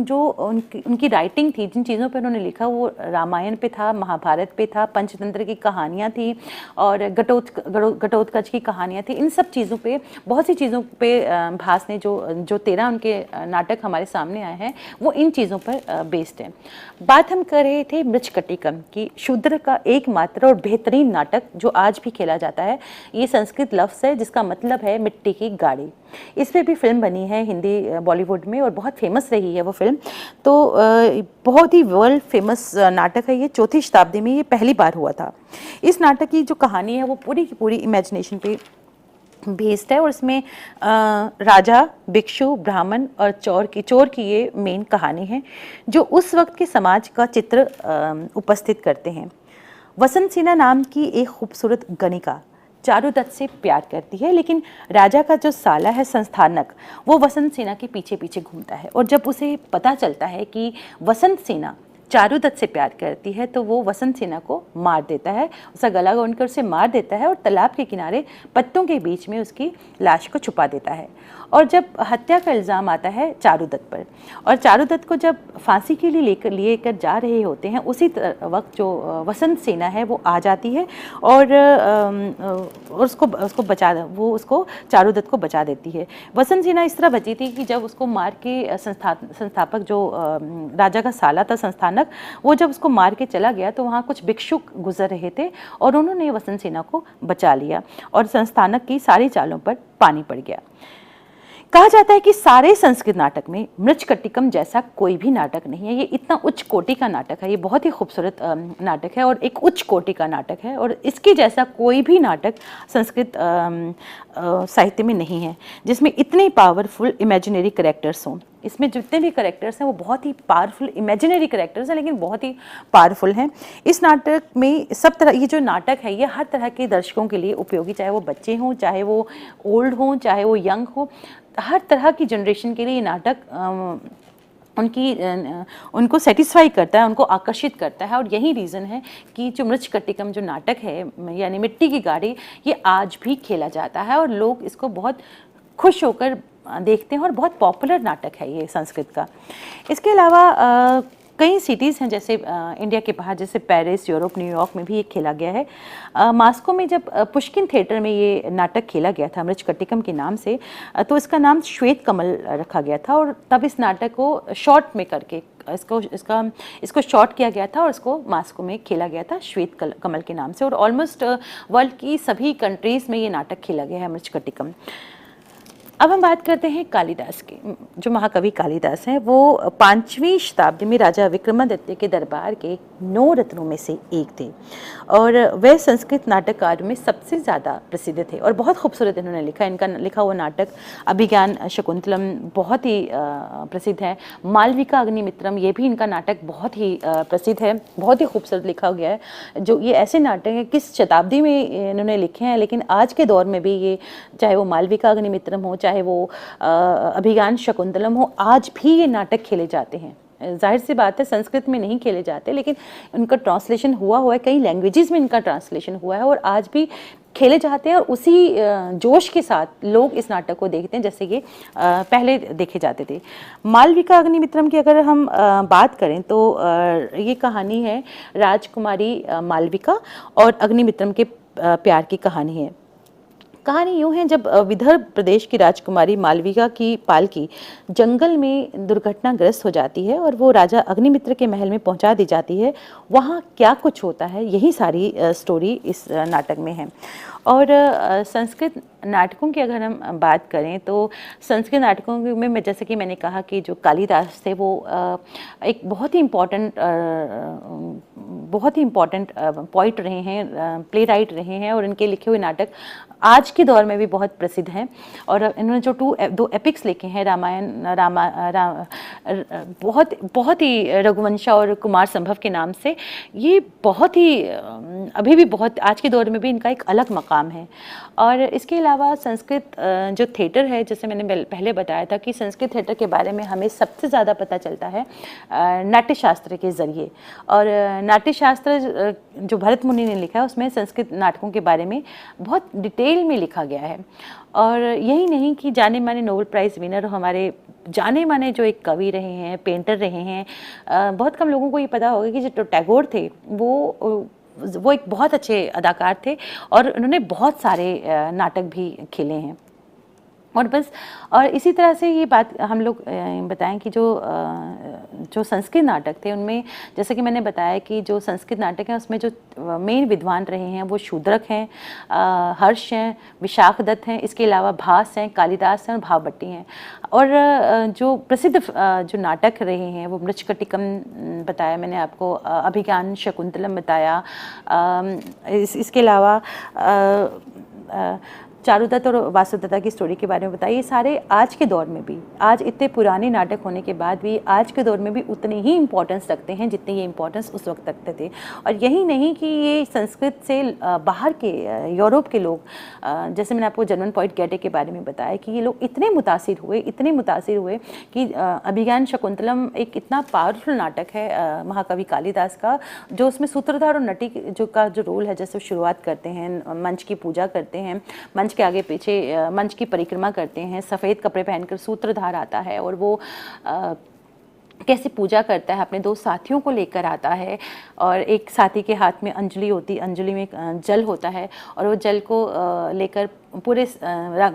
जो उनकी राइटिंग थी, जिन चीज़ों पर उन्होंने लिखा वो रामायण पे था, महाभारत पे था, पंचतंत्र की कहानियाँ थी और घटोत्कच की कहानियाँ थी। इन सब चीज़ों पे, बहुत सी चीज़ों पे भास ने जो 13 उनके नाटक हमारे सामने आए हैं वो इन चीज़ों पर बेस्ड हैं। बात हम कर रहे थे मृच्छकटिकम की, शूद्र का एकमात्र और बेहतरीन नाटक जो आज भी खेला जाता है। ये संस्कृत लफ्ज़ है जिसका मतलब है मिट्टी की गाड़ी। इस पे भी फिल्म बनी है हिंदी बॉलीवुड में और बहुत फेमस रही है वो फिल्म। तो बहुत ही वर्ल्ड फेमस नाटक है ये, 4वीं शताब्दी में ये पहली बार हुआ था। इस नाटक की जो कहानी है वो पूरी की पूरी इमेजिनेशन पे बेस्ड है और इसमें राजा, भिक्षु, ब्राह्मण और चोर की ये मेन कहानी है जो उस वक्त के समाज का चित्र उपस्थित करते हैं। वसंत सिन्हा नाम की एक खूबसूरत गणिका चारुदत्त से प्यार करती है, लेकिन राजा का जो साला है संस्थानक, वो वसंत सिन्हा के पीछे पीछे घूमता है और जब उसे पता चलता है कि वसंत सिन्हा चारुदत्त से प्यार करती है तो वो वसंत सिन्हा को मार देता है, उसका गला घोंटकर उसे मार देता है और तालाब के किनारे पत्तों के बीच में उसकी लाश को छुपा देता है। और जब हत्या का इल्ज़ाम आता है चारुदत्त पर और चारुदत्त को जब फांसी के लिए लेकर जा रहे होते हैं, उसी वक्त जो वसंत सेना है वो आ जाती है और उसको चारुदत्त को बचा देती है। वसंत सेना इस तरह बची थी कि जब उसको मार के संस्थापक जो राजा का साला था संस्थानक, वो जब उसको मार के चला गया तो वहाँ कुछ भिक्षुक गुजर रहे थे और उन्होंने वसंत सेना को बचा लिया और संस्थानक की सारी चालों पर पानी पड़ गया। कहा जाता है कि सारे संस्कृत नाटक में मृच्छकटिकम जैसा कोई भी नाटक नहीं है। ये इतना उच्च कोटि का नाटक है, ये बहुत ही खूबसूरत नाटक है और एक उच्च कोटि का नाटक है और इसके जैसा कोई भी नाटक संस्कृत साहित्य में नहीं है जिसमें इतने पावरफुल इमेजिनरी कैरेक्टर्स हों। इसमें जितने भी कैरेक्टर्स हैं वो बहुत ही पावरफुल इमेजिनरी कैरेक्टर्स हैं, लेकिन बहुत ही पावरफुल हैं। इस नाटक में सब तरह, ये जो नाटक है ये हर तरह के दर्शकों के लिए उपयोगी, चाहे वो बच्चे हों, चाहे वो ओल्ड हों, चाहे वो यंग हो, हर तरह की जनरेशन के लिए ये नाटक उनको सेटिस्फाई करता है, उनको आकर्षित करता है। और यही रीज़न है कि जो मृच्छकटिकम जो नाटक है यानी मिट्टी की गाड़ी, ये आज भी खेला जाता है और लोग इसको बहुत खुश होकर देखते हैं और बहुत पॉपुलर नाटक है ये संस्कृत का। इसके अलावा कई सिटीज़ हैं जैसे इंडिया के बाहर, जैसे पेरिस, यूरोप, न्यूयॉर्क में भी ये खेला गया है। मास्को में जब पुष्किन थिएटर में ये नाटक खेला गया था मृच्छकटिकम के नाम से, तो इसका नाम श्वेत कमल रखा गया था और तब इस नाटक को शॉर्ट में करके इसको शॉर्ट किया गया था और इसको मास्को में खेला गया था श्वेत कमल के नाम से। और ऑलमोस्ट वर्ल्ड की सभी कंट्रीज़ में ये नाटक खेला गया है मृच्छकटिकम। अब हम बात करते हैं कालिदास की। जो महाकवि कालिदास हैं वो 5वीं शताब्दी में राजा विक्रमादित्य के दरबार के 9 रत्नों में से एक थे और वह संस्कृत नाटककारों में सबसे ज़्यादा प्रसिद्ध थे और बहुत खूबसूरत इन्होंने लिखा। इनका लिखा हुआ नाटक अभिज्ञान शकुंतलम बहुत ही प्रसिद्ध है। मालविका अग्निमित्रम, ये भी इनका नाटक बहुत ही प्रसिद्ध है, बहुत ही खूबसूरत लिखा गया है। जो ये ऐसे नाटक हैं, किस शताब्दी में इन्होंने लिखे हैं, लेकिन आज के दौर में भी ये, चाहे वो मालविका अग्निमित्रम हो, चाहे वो अभिज्ञान शकुंतलम हो, आज भी ये नाटक खेले जाते हैं। जाहिर सी बात है संस्कृत में नहीं खेले जाते, लेकिन उनका ट्रांसलेशन हुआ है, कई लैंग्वेजेस में इनका ट्रांसलेशन हुआ है और आज भी खेले जाते हैं और उसी जोश के साथ लोग इस नाटक को देखते हैं जैसे ये पहले देखे जाते थे। मालविका अग्निमित्रम की अगर हम बात करें तो ये कहानी है राजकुमारी मालविका और अग्निमित्रम के प्यार की कहानी है। कहानी यूँ है, जब विदर्भ प्रदेश की राजकुमारी मालविका की पालकी जंगल में दुर्घटनाग्रस्त हो जाती है और वो राजा अग्निमित्र के महल में पहुंचा दी जाती है, वहाँ क्या कुछ होता है यही सारी स्टोरी इस नाटक में है। और संस्कृत नाटकों की अगर हम बात करें तो संस्कृत नाटकों में मैं, जैसे कि मैंने कहा कि जो कालिदास थे वो एक बहुत ही इम्पॉर्टेंट पोइट रहे हैं, प्ले राइट रहे हैं और इनके लिखे हुए नाटक आज के दौर में भी बहुत प्रसिद्ध हैं। और इन्होंने जो दो एपिक्स लिखे हैं, बहुत ही रघुवंशा और कुमार संभव के नाम से, ये बहुत ही अभी भी बहुत आज के दौर में भी इनका एक अलग मकाम है। और इसके अलावा संस्कृत जो थिएटर है, जैसे मैंने पहले बताया था कि संस्कृत थिएटर के बारे में हमें सबसे ज़्यादा पता चलता है नाट्यशास्त्र के ज़रिए। और नाट्यशास्त्र जो भरत मुनि ने लिखा है उसमें संस्कृत नाटकों के बारे में बहुत डिटेल में लिखा गया है। और यही नहीं कि जाने माने नोबेल प्राइज़ विनर, हमारे जाने माने जो एक कवि रहे हैं, पेंटर रहे हैं, बहुत कम लोगों को ये पता होगा कि जो टैगोर थे वो एक बहुत अच्छे अदाकार थे और उन्होंने बहुत सारे नाटक भी खेले हैं। और बस, और इसी तरह से ये बात हम लोग बताएं कि जो संस्कृत नाटक थे उनमें, जैसे कि मैंने बताया कि जो संस्कृत नाटक हैं उसमें जो मेन विद्वान रहे हैं वो शूद्रक हैं, हर्ष हैं, विशाखदत्त हैं, इसके अलावा भास हैं, कालिदास हैं और भावभट्टी हैं। और जो प्रसिद्ध जो नाटक रहे हैं वो मृच्छकटिकम बताया मैंने आपको, अभिज्ञान शकुंतलम बताया, इसके अलावा चारुदत्त और वासुदत्ता की स्टोरी के बारे में बताइए। ये सारे आज के दौर में भी, आज इतने पुराने नाटक होने के बाद भी आज के दौर में भी उतनी ही इम्पोर्टेंस रखते हैं जितनी ये इम्पोर्टेंस उस वक्त रखते थे। और यही नहीं कि ये संस्कृत से बाहर के यूरोप के लोग, जैसे मैंने आपको जर्मन पोइट गेटे के बारे में बताया कि ये लोग इतने मुतासिर हुए कि अभिज्ञान शकुंतलम एक इतना पावरफुल नाटक है महाकवि कालिदास का, जो उसमें सूत्रधार और नटी का जो रोल है, जैसे शुरुआत करते हैं, मंच की पूजा करते हैं, मंच के आगे पीछे मंच की परिक्रमा करते हैं, सफ़ेद कपड़े पहनकर सूत्रधार आता है और वो कैसे पूजा करता है, अपने दो साथियों को लेकर आता है और एक साथी के हाथ में अंजलि होती, अंजलि में जल होता है और वो जल को लेकर पूरे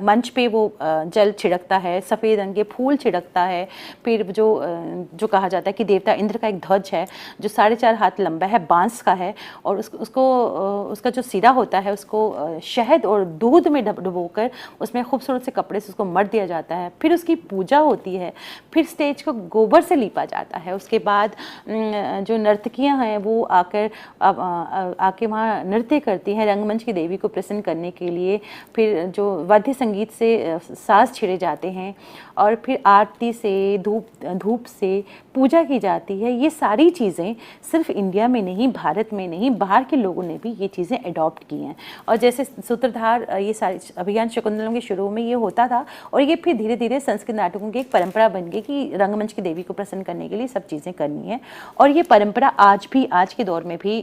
मंच पे वो जल छिड़कता है, सफ़ेद रंग के फूल छिड़कता है। फिर जो कहा जाता है कि देवता इंद्र का एक ध्वज है जो 4.5 हाथ लंबा है, बांस का है, और उसका जो सिरा होता है उसको शहद और दूध में डुबोकर उसमें खूबसूरत से कपड़े से उसको मढ़ दिया जाता है। फिर उसकी पूजा होती है, फिर स्टेज को गोबर से लीपा जाता है। उसके बाद जो नर्तकियाँ हैं वो आके वहाँ नृत्य करती हैं रंगमंच की देवी को प्रसन्न करने के लिए। फिर जो वाद्य संगीत से साज छिड़े जाते हैं और फिर आरती से धूप से पूजा की जाती है। ये सारी चीज़ें सिर्फ इंडिया में नहीं, भारत में नहीं, बाहर के लोगों ने भी ये चीज़ें अडॉप्ट की हैं। और जैसे सूत्रधार, ये सारी अभिज्ञान शकुंतलम के शुरू में ये होता था और ये फिर धीरे धीरे संस्कृत नाटकों की एक परंपरा बन गई कि रंगमंच की देवी को प्रसन्न करने के लिए सब चीज़ें करनी है। और ये परंपरा आज के दौर में भी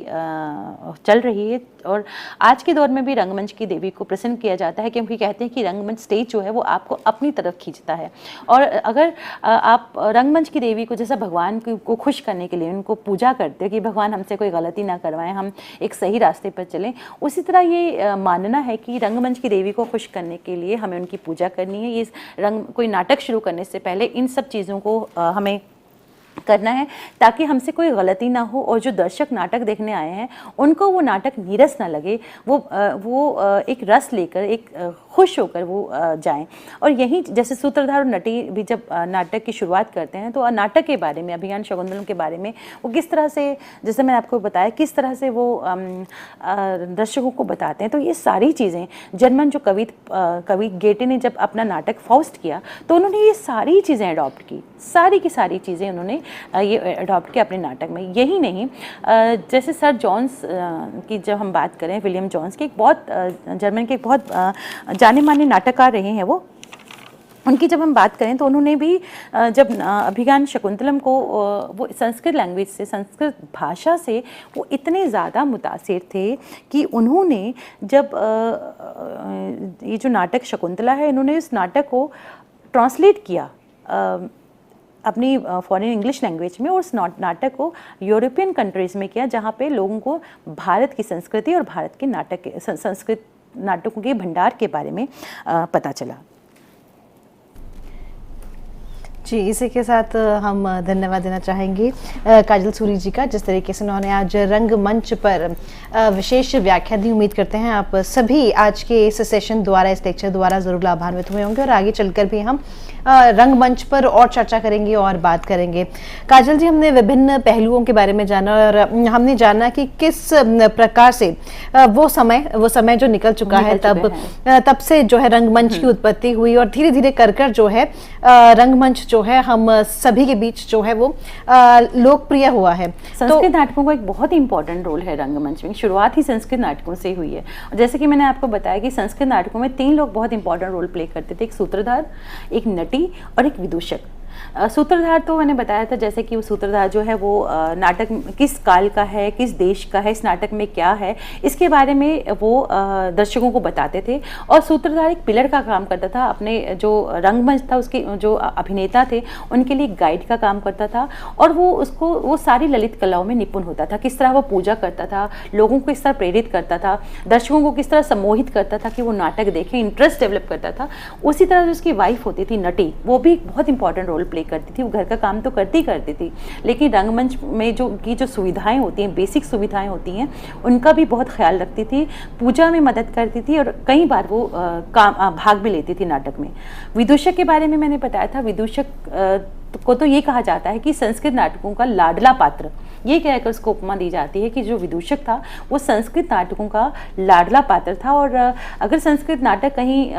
चल रही है और आज के दौर में भी रंगमंच की देवी को प्रसन्न किया जाता है, क्योंकि कहते हैं कि रंगमंच स्टेज जो है वो आपको अपनी तरफ खींचता है। और अगर आप रंगमंच की देवी को जैसा भगवान को खुश करने के लिए उनको पूजा करते हो कि भगवान हमसे कोई गलती ना करवाएं, हम एक सही रास्ते पर चलें, उसी तरह ये मानना है कि रंगमंच की देवी को खुश करने के लिए हमें उनकी पूजा करनी है। ये कोई नाटक शुरू करने से पहले इन सब चीज़ों को हमें करना है ताकि हमसे कोई गलती ना हो और जो दर्शक नाटक देखने आए हैं उनको वो नाटक नीरस ना लगे, वो एक रस लेकर, एक खुश होकर वो जाएं। और यही जैसे सूत्रधार और नटी भी जब नाटक की शुरुआत करते हैं तो नाटक के बारे में, अभिज्ञान शकुंतलम के बारे में वो किस तरह से, जैसे मैंने आपको बताया, किस तरह से वो दर्शकों को बताते हैं। तो ये सारी चीज़ें जर्मन जो कवि गेटे ने जब अपना नाटक फाउस्ट किया तो उन्होंने ये सारी चीज़ें अडॉप्ट की, सारी की सारी चीज़ें उन्होंने ये अडॉप्ट किया अपने नाटक में। यही नहीं, जैसे सर जॉन्स की जब हम बात करें, विलियम जॉन्स के एक बहुत जर्मन के एक बहुत जाने माने नाटककार रहे हैं वो, उनकी जब हम बात करें तो उन्होंने भी जब अभिज्ञान शकुंतलम को वो संस्कृत लैंग्वेज से, संस्कृत भाषा से वो इतने ज़्यादा मुतासिर थे कि उन्होंने जब ये जो नाटक शकुंतला है, इन्होंने इस नाटक को ट्रांसलेट किया अपनी फॉरेन इंग्लिश लैंग्वेज में और उस नाटक को यूरोपियन कंट्रीज़ में किया जहाँ पे लोगों को भारत की संस्कृति और भारत के संस्कृत नाटकों के भंडार के बारे में पता चला। जी, इसी के साथ हम धन्यवाद देना चाहेंगे काजल सूरी जी का, जिस तरीके से उन्होंने आज रंगमंच पर विशेष व्याख्या दी। उम्मीद करते हैं आप सभी आज के इस सेशन द्वारा, इस लेक्चर द्वारा ज़रूर लाभान्वित हुए होंगे और आगे चलकर भी हम रंगमंच पर और चर्चा करेंगे और बात करेंगे। काजल जी, हमने विभिन्न पहलुओं के बारे में जाना और हमने जाना कि किस प्रकार से वो समय जो निकल चुका है तब से जो है रंगमंच की उत्पत्ति हुई और धीरे धीरे कर जो है रंगमंच जो है हम सभी के बीच जो है वो लोकप्रिय हुआ है। संस्कृत नाटकों का एक बहुत ही इंपॉर्टेंट रोल है रंगमंच में। शुरुआत ही संस्कृत नाटकों से हुई है। जैसे कि मैंने आपको बताया कि संस्कृत नाटकों में 3 लोग बहुत इंपॉर्टेंट रोल प्ले करते थे, एक सूत्रधार, एक नटी और एक विदूषक। सूत्रधार तो मैंने बताया था, जैसे कि वो सूत्रधार जो है वो नाटक किस काल का है, किस देश का है, इस नाटक में क्या है, इसके बारे में वो दर्शकों को बताते थे। और सूत्रधार एक पिलर का काम करता था, अपने जो रंगमंच था उसके जो अभिनेता थे उनके लिए गाइड का काम करता था। और वो सारी ललित कलाओं में निपुण होता था, किस तरह वो पूजा करता था, लोगों को किस तरह प्रेरित करता था, दर्शकों को किस तरह सम्मोहित करता था कि वो नाटक देखें, इंटरेस्ट डेवलप करता था। उसी तरह जो उसकी वाइफ होती थी नटी, वो भी बहुत इंपॉर्टेंट रोल प्ले करती थी। वो घर का काम तो करती थी, लेकिन रंगमंच में जो सुविधाएं होती हैं, बेसिक सुविधाएं होती हैं, उनका भी बहुत ख्याल रखती थी, पूजा में मदद करती थी और कई बार वो भाग भी लेती थी नाटक में। विदूषक के बारे में मैंने बताया था, विदूषक को तो ये कहा जाता है कि संस्कृत नाटकों का लाडला पात्र, ये कहकर उसको उपमा दी जाती है कि जो विदूषक था वो संस्कृत नाटकों का लाडला पात्र था। और अगर संस्कृत नाटक कहीं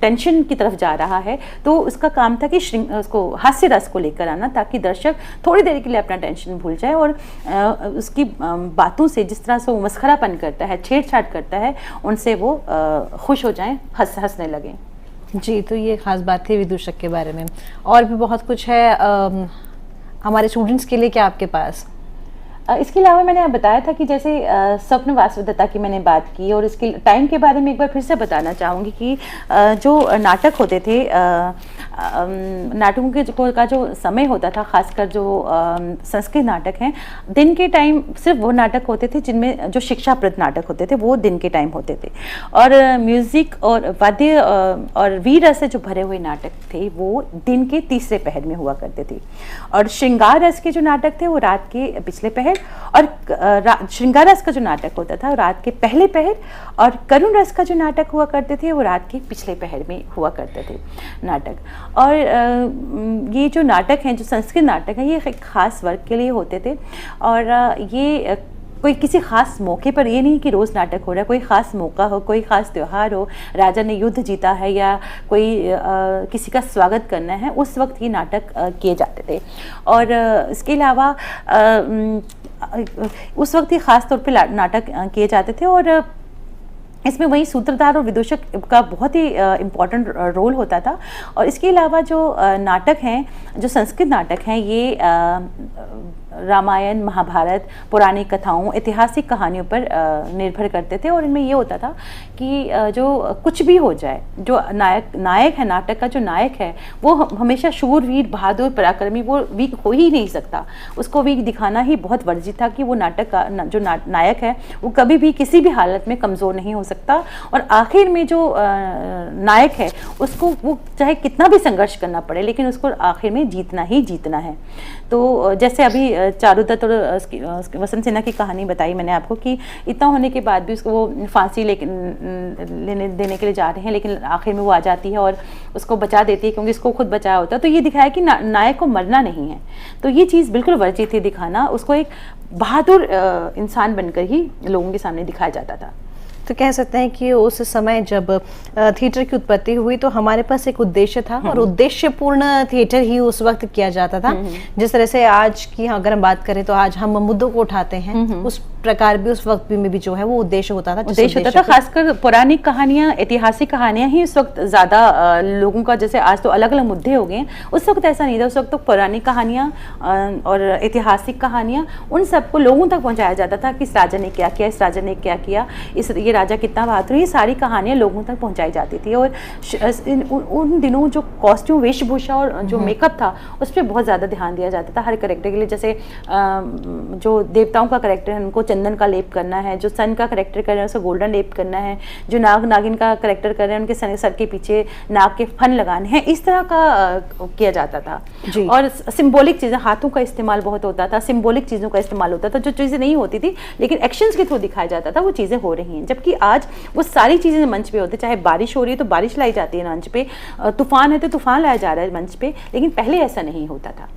टेंशन की तरफ जा रहा है तो उसका काम था कि उसको हास्य रस को लेकर आना, ताकि दर्शक थोड़ी देर के लिए अपना टेंशन भूल जाए और उसकी बातों से, जिस तरह से वो मस्खरापन करता है, छेड़छाड़ करता है, उनसे वो खुश हो जाएं, हंसने लगें। जी, तो ये खास बात थी विदूषक के बारे में। और भी बहुत कुछ है हमारे स्टूडेंट्स के लिए क्या आपके पास? इसके अलावा मैंने आप बताया था कि जैसे स्वप्न वासुदेवता की मैंने बात की, और इसके टाइम के बारे में एक बार फिर से बताना चाहूँगी कि जो नाटक होते थे, नाटकों का जो समय होता था, खासकर जो संस्कृत नाटक हैं, दिन के टाइम सिर्फ वो नाटक होते थे जिनमें जो शिक्षाप्रद नाटक होते थे वो दिन के टाइम होते थे। और म्यूज़िक और वाद्य और वीर रस से जो भरे हुए नाटक थे वो दिन के तीसरे पहर में हुआ करते थे। और श्रृंगार रस के जो नाटक थे वो रात के पिछले पहर, और श्रृंगार रस का जो नाटक होता था रात के पहले पहर, और करुण रस का जो नाटक हुआ करते थे वो रात के पिछले पहर में हुआ करते थे नाटक। और ये जो नाटक हैं, जो संस्कृत नाटक हैं, ये एक खास वर्ग के लिए होते थे। और ये कोई किसी खास मौके पर, ये नहीं कि रोज़ नाटक हो रहा है, कोई ख़ास मौका हो, कोई ख़ास त्यौहार हो, राजा ने युद्ध जीता है या कोई किसी का स्वागत करना है, उस वक्त ये नाटक किए जाते थे। और इसके अलावा उस वक्त ये ख़ास तौर पे नाटक किए जाते थे। और इसमें वही सूत्रधार और विदूषक का बहुत ही इम्पॉर्टेंट रोल होता था। और इसके अलावा जो नाटक हैं, जो संस्कृत नाटक हैं, ये रामायण, महाभारत, पौराणिक कथाओं, ऐतिहासिक कहानियों पर निर्भर करते थे। और इनमें ये होता था कि जो कुछ भी हो जाए, जो नायक है, नाटक का जो नायक है, वो हमेशा शूरवीर, बहादुर, पराक्रमी, वो वीक हो ही नहीं सकता। उसको वीक दिखाना ही बहुत वर्जित था कि वो नाटक का जो नायक है वो कभी भी किसी भी हालत में कमज़ोर नहीं हो सकता। और आखिर में जो नायक है उसको, वो चाहे कितना भी संघर्ष करना पड़े, लेकिन उसको आखिर में जीतना ही जीतना है। तो जैसे अभी चारुदत्त और वसंत सिन्हा की कहानी बताई मैंने आपको कि इतना होने के बाद भी उसको वो फांसी देने के लिए जा रहे हैं, लेकिन आखिर में वो आ जाती है और उसको बचा देती है, क्योंकि इसको खुद बचाया होता है। तो ये दिखाया कि नायक को मरना नहीं है। तो ये चीज़ बिल्कुल वर्जित थी दिखाना, उसको एक बहादुर इंसान बनकर ही लोगों के सामने दिखाया जाता था। तो कह सकते हैं कि उस समय जब थिएटर की उत्पत्ति हुई तो हमारे पास एक उद्देश्य था, और उद्देश्यपूर्ण थिएटर ही उस वक्त किया जाता था। जिस तरह से आज की अगर हम बात करें तो आज हम मुद्दों को उठाते हैं, उस प्रकार भी उस वक्त में भी जो है वो उद्देश्य होता था। उद्देश्य होता था, खासकर पौराणिक कहानियां, ऐतिहासिक कहानियां ही उस वक्त ज़्यादा लोगों का, जैसे आज तो अलग अलग मुद्दे हो गए, उस वक्त ऐसा नहीं था। उस वक्त तो पौराणिक कहानियां और ऐतिहासिक कहानियां, उन सबको लोगों तक पहुँचाया जाता था कि इस राजा ने क्या किया, इस राजा ने क्या किया, ये राजा कितना बहादुर, ये सारी कहानियां लोगों तक पहुंचाई जाती थी। और उन दिनों जो कॉस्ट्यूम, वेशभूषा और जो मेकअप था उस पर बहुत ज़्यादा ध्यान दिया जाता था हर कैरेक्टर के लिए। जैसे जो देवताओं का कैरेक्टर है उनको चंदन का लेप करना है, जो सन का कैरेक्टर कर रहे हैं उसको गोल्डन लेप करना है, जो नाग नागिन का कैरेक्टर कर रहे हैं उनके सर के पीछे नाग के फन लगाने हैं, इस तरह का किया जाता था। और सिंबॉलिक चीज़ें, हाथों का इस्तेमाल बहुत होता था, सिंबॉलिक चीज़ों का इस्तेमाल होता था, जो चीज़ें नहीं होती थी लेकिन एक्शंस के थ्रू दिखाया जाता था वो चीज़ें हो रही हैं। जबकि आज वो सारी चीज़ें मंच पे होती है, चाहे बारिश हो रही है तो बारिश लाई जाती है मंच पे, तूफान है तो तूफान लाया जा रहा है मंच पे, लेकिन पहले ऐसा नहीं होता था।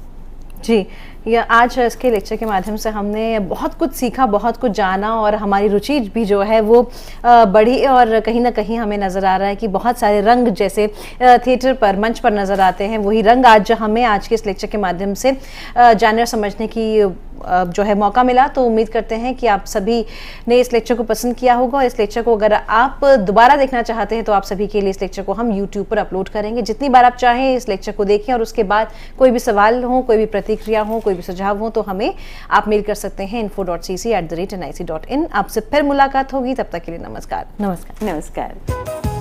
जी, या आज इसके लेक्चर के माध्यम से हमने बहुत कुछ सीखा, बहुत कुछ जाना, और हमारी रुचि भी जो है वो बढ़ी। और कहीं ना कहीं हमें नज़र आ रहा है कि बहुत सारे रंग जैसे थिएटर पर, मंच पर नज़र आते हैं, वही रंग आज हमें आज के इस लेक्चर के माध्यम से जानने और समझने की जो है मौका मिला, तो उम्मीद करते हैं कि आप सभी ने इस लेक्चर को पसंद किया होगा। और इस लेक्चर को अगर आप दोबारा देखना चाहते हैं तो आप सभी के लिए इस लेक्चर को हम यूट्यूब पर अपलोड करेंगे। जितनी बार आप चाहें इस लेक्चर को देखें, और उसके बाद कोई भी सवाल हो, कोई भी प्रतिक्रिया हो, कोई भी सुझाव हो, तो हमें आप मेल कर सकते हैं info.cc@nic.in। आपसे फिर मुलाकात होगी, तब तक के लिए नमस्कार। नमस्कार।